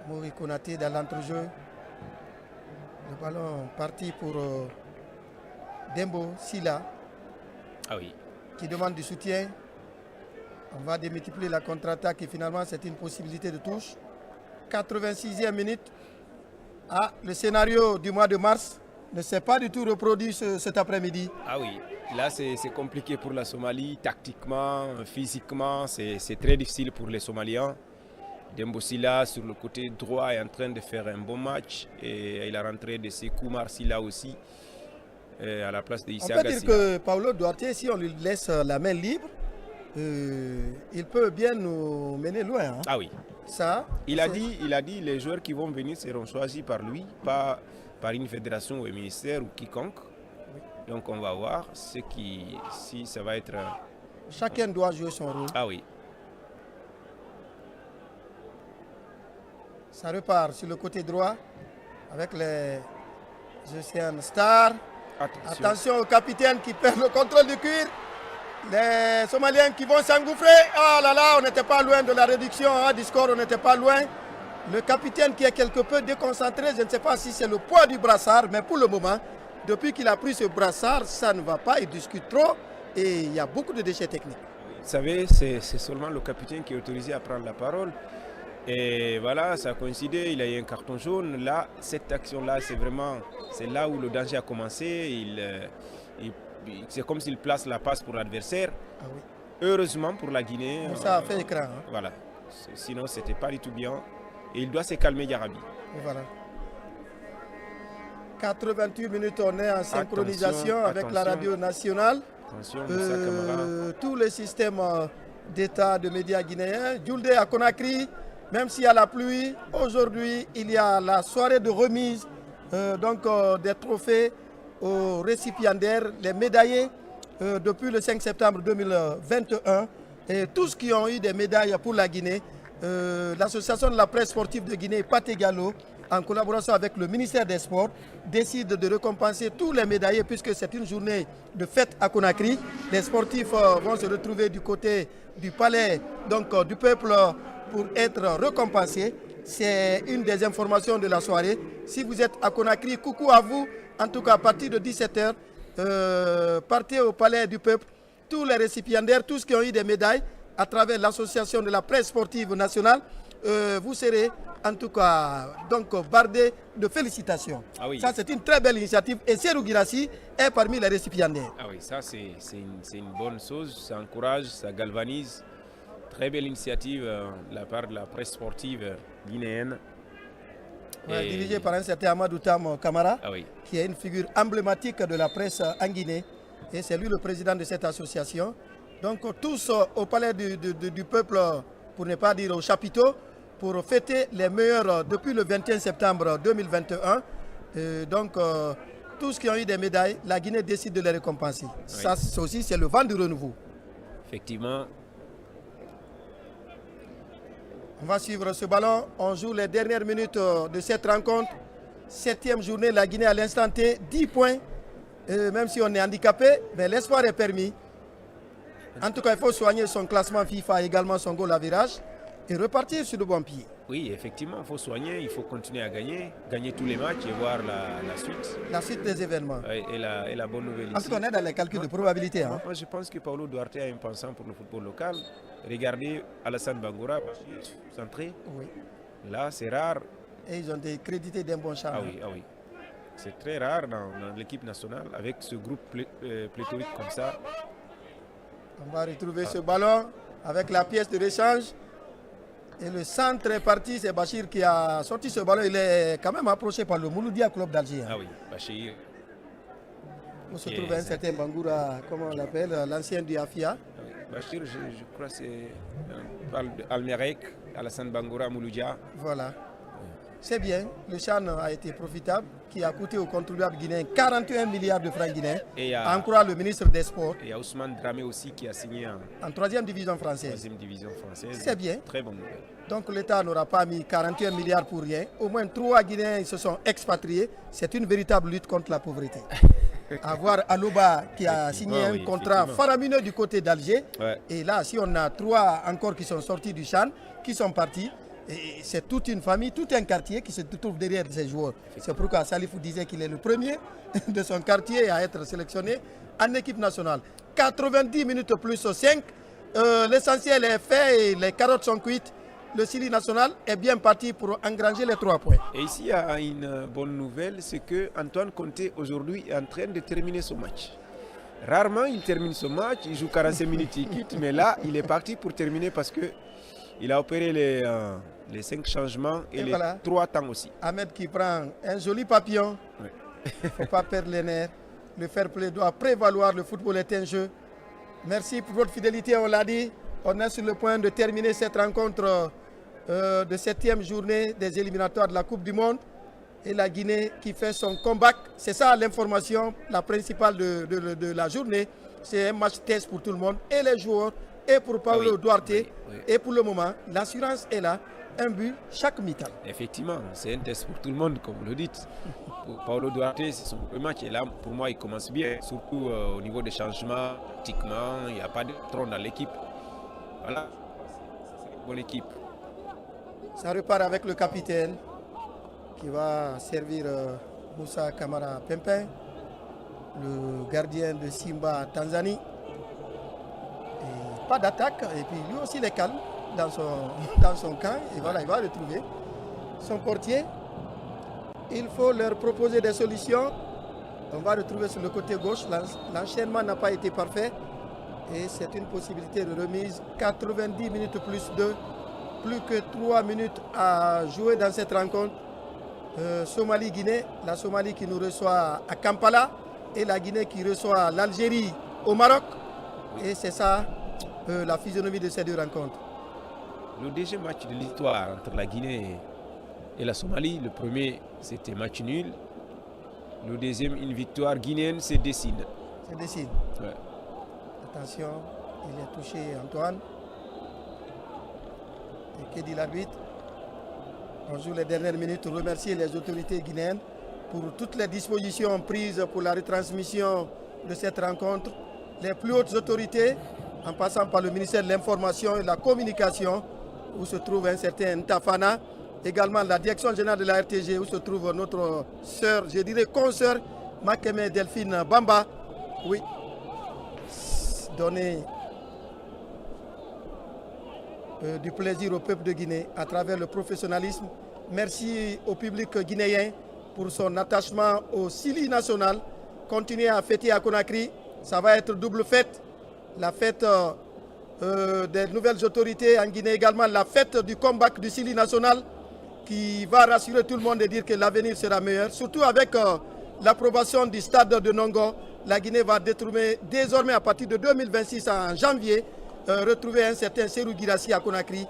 Mouri Konaté dans l'entrejeu. Le ballon parti pour Dembo Silla, qui demande du soutien. On va démultiplier la contre-attaque et finalement c'est une possibilité de touche. 86e minute. Le scénario du mois de mars ne s'est pas du tout reproduit cet après-midi. Ah oui, là c'est compliqué pour la Somalie, tactiquement, physiquement, c'est très difficile pour les Somaliens. Dembo Silla sur le côté droit est en train de faire un bon match et il a rentré de Sekou Marsila aussi à la place de Issa Gassia. On peut dire que Paulo Duarte, si on lui laisse la main libre, il peut bien nous mener loin. Hein. Ah oui. Ça, il a dit les joueurs qui vont venir seront choisis par lui, pas par une fédération ou un ministère ou quiconque. Oui. Donc on va voir si ça va être... Chacun doit jouer son rôle. Ah oui. Ça repart sur le côté droit avec les Océan Stars. Attention au capitaine qui perd le contrôle du cuir. Les Somaliens qui vont s'engouffrer. Ah là là, on n'était pas loin de la réduction du score, on n'était pas loin. Le capitaine qui est quelque peu déconcentré, je ne sais pas si c'est le poids du brassard, mais pour le moment, depuis qu'il a pris ce brassard, ça ne va pas, il discute trop et il y a beaucoup de déchets techniques. Vous savez, c'est seulement le capitaine qui est autorisé à prendre la parole. Et voilà, ça a coïncidé, il a eu un carton jaune. Là, cette action-là, c'est là où le danger a commencé. C'est comme s'il place la passe pour l'adversaire. Ah oui. Heureusement pour la Guinée. Ça a fait écran. Hein. Voilà. Sinon, c'était pas du tout bien. Et il doit se calmer, Yarabi. Voilà. 88 minutes, on est en synchronisation avec la radio nationale. Attention, tous les systèmes d'État de médias guinéens. Djoulde à Conakry, même s'il y a la pluie, aujourd'hui, il y a la soirée de remise des trophées aux récipiendaires, les médaillés depuis le 5 septembre 2021. Et tous qui ont eu des médailles pour la Guinée, l'association de la presse sportive de Guinée, Pathé Gallo, en collaboration avec le ministère des Sports, décide de récompenser tous les médaillés puisque c'est une journée de fête à Conakry. Les sportifs vont se retrouver du côté du palais du peuple pour être récompensés. C'est une des informations de la soirée. Si vous êtes à Conakry, coucou à vous. En tout cas, à partir de 17h, partez au palais du peuple. Tous les récipiendaires, tous qui ont eu des médailles, à travers l'association de la presse sportive nationale, vous serez en tout cas bardés de félicitations. Ah oui. Ça, c'est une très belle initiative. Et Serou Girassi est parmi les récipiendaires. Ah oui, ça, c'est une bonne chose. Ça encourage, ça galvanise. Très belle initiative de la part de la presse sportive guinéenne. Ouais, dirigée par un certain Amadou Tam Kamara, oui. Qui est une figure emblématique de la presse en Guinée. Et c'est lui le président de cette association. Donc tous au palais du peuple, pour ne pas dire au chapiteau, pour fêter les meilleurs depuis le 21 septembre 2021. Tous qui ont eu des médailles, la Guinée décide de les récompenser. Oui. Ça aussi, c'est le vent du renouveau. Effectivement. On va suivre ce ballon. On joue les dernières minutes de cette rencontre. 7e journée, la Guinée à l'instant T, 10 points. Même si on est handicapé, mais l'espoir est permis. En tout cas, il faut soigner son classement FIFA, également son goal à virage et repartir sur le bon pied. Oui, effectivement, il faut soigner, il faut continuer à gagner tous les matchs et voir la suite. La suite des événements. Oui, et la bonne nouvelle ici. En tout cas, on est dans les calculs de probabilité. Hein. Moi, je pense que Paulo Duarte a un pensant pour le football local. Regardez Alassane Bangoura, centré. Oui. Là, c'est rare. Et ils ont été crédités d'un bon charme. Ah oui. C'est très rare dans l'équipe nationale, avec ce groupe pléthorique comme ça. On va retrouver ce ballon avec la pièce de rechange. Et le centre est parti, c'est Bachir qui a sorti ce ballon. Il est quand même approché par le Mouloudia Club d'Alger. Ah oui, Bachir. On se trouve à un certain Bangoura, comment on l'appelle, l'ancien du Afia. Ah oui. Bachir, je crois que c'est Almerek, Alassane Bangoura, Mouloudia. Voilà. C'est bien, le CHAN a été profitable, qui a coûté aux contribuables guinéens 41 milliards de francs guinéens, en croire le ministre des Sports. Et il y a Ousmane Dramé aussi qui a signé en 3e division française. 3e division française. C'est bien. Très bonne nouvelle. Donc l'État n'aura pas mis 41 milliards pour rien. Au moins 3 Guinéens ils se sont expatriés. C'est une véritable lutte contre la pauvreté. À voir Aloba qui a signé un contrat faramineux du côté d'Alger. Ouais. Et là, si on a 3 encore qui sont sortis du CHAN, qui sont partis, c'est toute une famille, tout un quartier qui se trouve derrière ces joueurs. C'est pourquoi Salifou disait qu'il est le premier de son quartier à être sélectionné en équipe nationale. 90 minutes plus 5, l'essentiel est fait et les carottes sont cuites. Le Sili national est bien parti pour engranger les 3 points. Et ici, il y a une bonne nouvelle, c'est que Antoine Conté aujourd'hui est en train de terminer son match. Rarement il termine son match, il joue 45 minutes, il quitte, mais là il est parti pour terminer parce qu'il a opéré les 5 changements et les voilà. 3 temps aussi. Ahmed qui prend un joli papillon, il ne faut pas perdre les nerfs, le fair play doit prévaloir, le football est un jeu. Merci pour votre fidélité, on l'a dit, on est sur le point de terminer cette rencontre de 7e journée des éliminatoires de la Coupe du Monde et la Guinée qui fait son comeback. C'est ça l'information, la principale de la journée. C'est un match test pour tout le monde et les joueurs et pour Paulo Duarte. Et pour le moment, l'assurance est là, un but chaque mi-temps. Effectivement, c'est un test pour tout le monde, comme vous le dites. Pour Paulo Duarte, c'est son premier match et là, pour moi, il commence bien, surtout au niveau des changements, tactiquement, il n'y a pas de tronc dans l'équipe. Voilà, c'est une bonne équipe. Ça repart avec le capitaine qui va servir Moussa Kamara Pimpin, le gardien de Simba Tanzanie. Et pas d'attaque, et puis lui aussi il est calme dans son camp. Et voilà, il va retrouver son portier. Il faut leur proposer des solutions. On va retrouver sur le côté gauche. L'enchaînement n'a pas été parfait. Et c'est une possibilité de remise. 90 minutes plus 2. Plus que 3 minutes à jouer dans cette rencontre. Somalie-Guinée, la Somalie qui nous reçoit à Kampala et la Guinée qui reçoit l'Algérie au Maroc. Et c'est ça la physionomie de ces 2 rencontres. Le deuxième match de l'histoire entre la Guinée et la Somalie, le premier c'était match nul. Le deuxième, une victoire guinéenne, se dessine. Se dessine. Ouais. Attention, il est touché Antoine. Et que dit l'arbitre? On joue les dernières minutes. Remercier les autorités guinéennes pour toutes les dispositions prises pour la retransmission de cette rencontre. Les plus hautes autorités, en passant par le ministère de l'Information et de la Communication, où se trouve un certain Tafana. Également la direction générale de la RTG, où se trouve notre sœur, je dirais consoeur, Makeme Delphine Bamba. Oui, donner du plaisir au peuple de Guinée à travers le professionnalisme. Merci au public guinéen pour son attachement au Sili national. Continuez à fêter à Conakry. Ça va être double fête. La fête des nouvelles autorités en Guinée, également la fête du comeback du Sili national qui va rassurer tout le monde et dire que l'avenir sera meilleur. Surtout avec l'approbation du stade de Nongo. La Guinée va désormais à partir de 2026 en janvier retrouver un certain Serou Guirassy à Conakry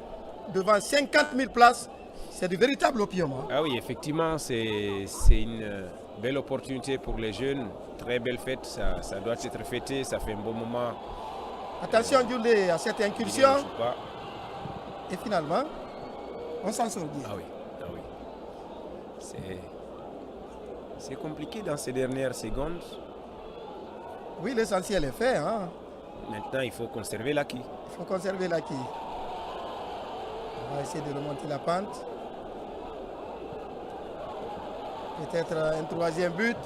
devant 50 000 places. C'est du véritable opium. Hein. Ah oui, effectivement, c'est une belle opportunité pour les jeunes. Très belle fête, ça doit être fêté, ça fait un bon moment. Attention Djoulé à cette incursion. Et finalement, on s'en sort bien. Ah oui. C'est compliqué dans ces dernières secondes. Oui, l'essentiel est fait. Hein. Maintenant, il faut conserver l'acquis. Il faut conserver l'acquis. On va essayer de remonter la pente. Peut-être un 3e but.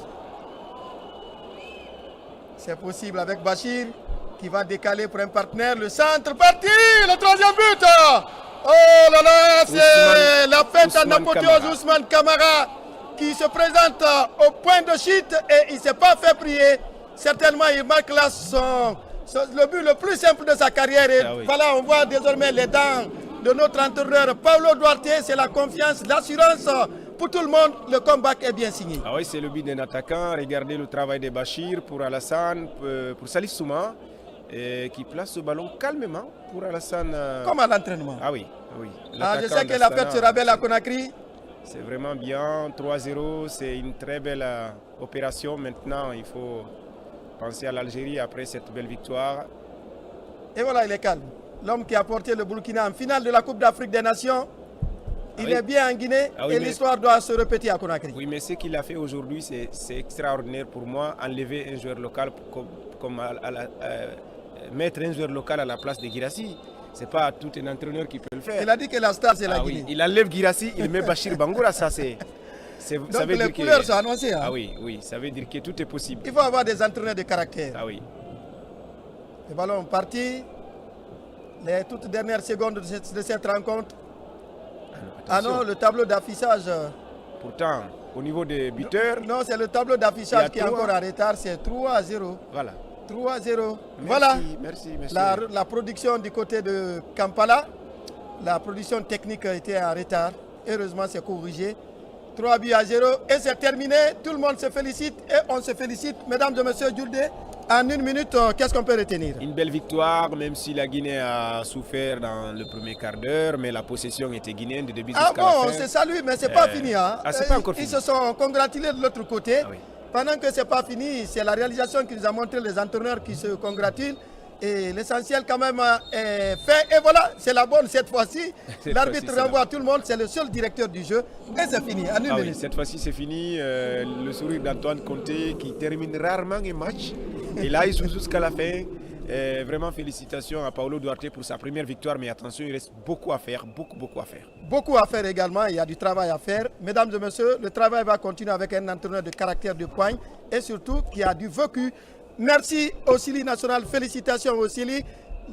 C'est possible avec Bachir qui va décaler pour un partenaire. Le centre parti, le 3e but. Oh là là, c'est la fête en apothéose. Ousmane Kamara qui se présente au point de chute et il ne s'est pas fait prier. Certainement, il marque là le but le plus simple de sa carrière. Et voilà, on voit désormais les dents de notre entraîneur Paulo Duarte. C'est la confiance, l'assurance pour tout le monde. Le comeback est bien signé. Ah oui, c'est le but d'un attaquant. Regardez le travail de Bachir pour Alassane, pour Salif Souma, qui place ce ballon calmement pour Alassane. Comme à l'entraînement. Ah oui, oui. Je sais que la fête sera belle à Conakry. C'est vraiment bien. 3-0, c'est une très belle opération. Maintenant, il faut penser à l'Algérie après cette belle victoire. Et voilà, il est calme. L'homme qui a porté le Burkina en finale de la Coupe d'Afrique des Nations, il est bien en Guinée et l'histoire doit se répéter à Conakry. Oui, mais ce qu'il a fait aujourd'hui, c'est extraordinaire pour moi. Enlever un joueur local, mettre un joueur local à la place de Guirassy. Ce n'est pas tout un entraîneur qui peut le faire. Il a dit que la star, c'est la Guinée. Oui. Il enlève Guirassy, il met Bachir Bangoura, ça c'est... Donc ça veut les couleurs sont annoncées. Hein? Ah oui, ça veut dire que tout est possible. Il faut avoir des entraîneurs de caractère. Ah oui. Le ballon est parti. Les toutes dernières secondes de cette rencontre. Ah non, le tableau d'affichage. Pourtant, au niveau des buteurs... Non, c'est le tableau d'affichage qui est encore en retard. C'est 3-0. Voilà. 3-0. Voilà. Merci. La production du côté de Kampala. La production technique était en retard. Heureusement, c'est corrigé. 3-0 et c'est terminé. Tout le monde se félicite et on se félicite. Mesdames et messieurs, Djourdé, en une minute, qu'est-ce qu'on peut retenir? Une belle victoire, même si la Guinée a souffert dans le premier quart d'heure, mais la possession était guinéenne de début jusqu'à la fin. Ah bon, c'est ça lui, mais c'est pas fini. Hein. C'est pas encore fini. Ils se sont congratulés de l'autre côté. Ah oui. Pendant que c'est pas fini, c'est la réalisation qui nous a montré les entraîneurs qui se congratulent. Et l'essentiel quand même est fait. Et voilà, c'est la bonne cette fois-ci. L'arbitre renvoie tout le monde. C'est le seul directeur du jeu. Et c'est fini. En une minute. Oui, cette fois-ci c'est fini. Le sourire d'Antoine Conté qui termine rarement un match. Et là, il joue jusqu'à la fin. Vraiment félicitations à Paolo Duarte pour sa première victoire. Mais attention, il reste beaucoup à faire. Beaucoup à faire. Beaucoup à faire également. Il y a du travail à faire. Mesdames et messieurs, le travail va continuer avec un entraîneur de caractère de poigne. Et surtout, qui a du vécu. Merci au Sili National, félicitations au Sili.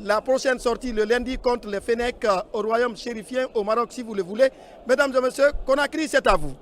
La prochaine sortie le lundi contre les Fennecs au Royaume chérifien au Maroc si vous le voulez. Mesdames et messieurs, Conakry c'est à vous.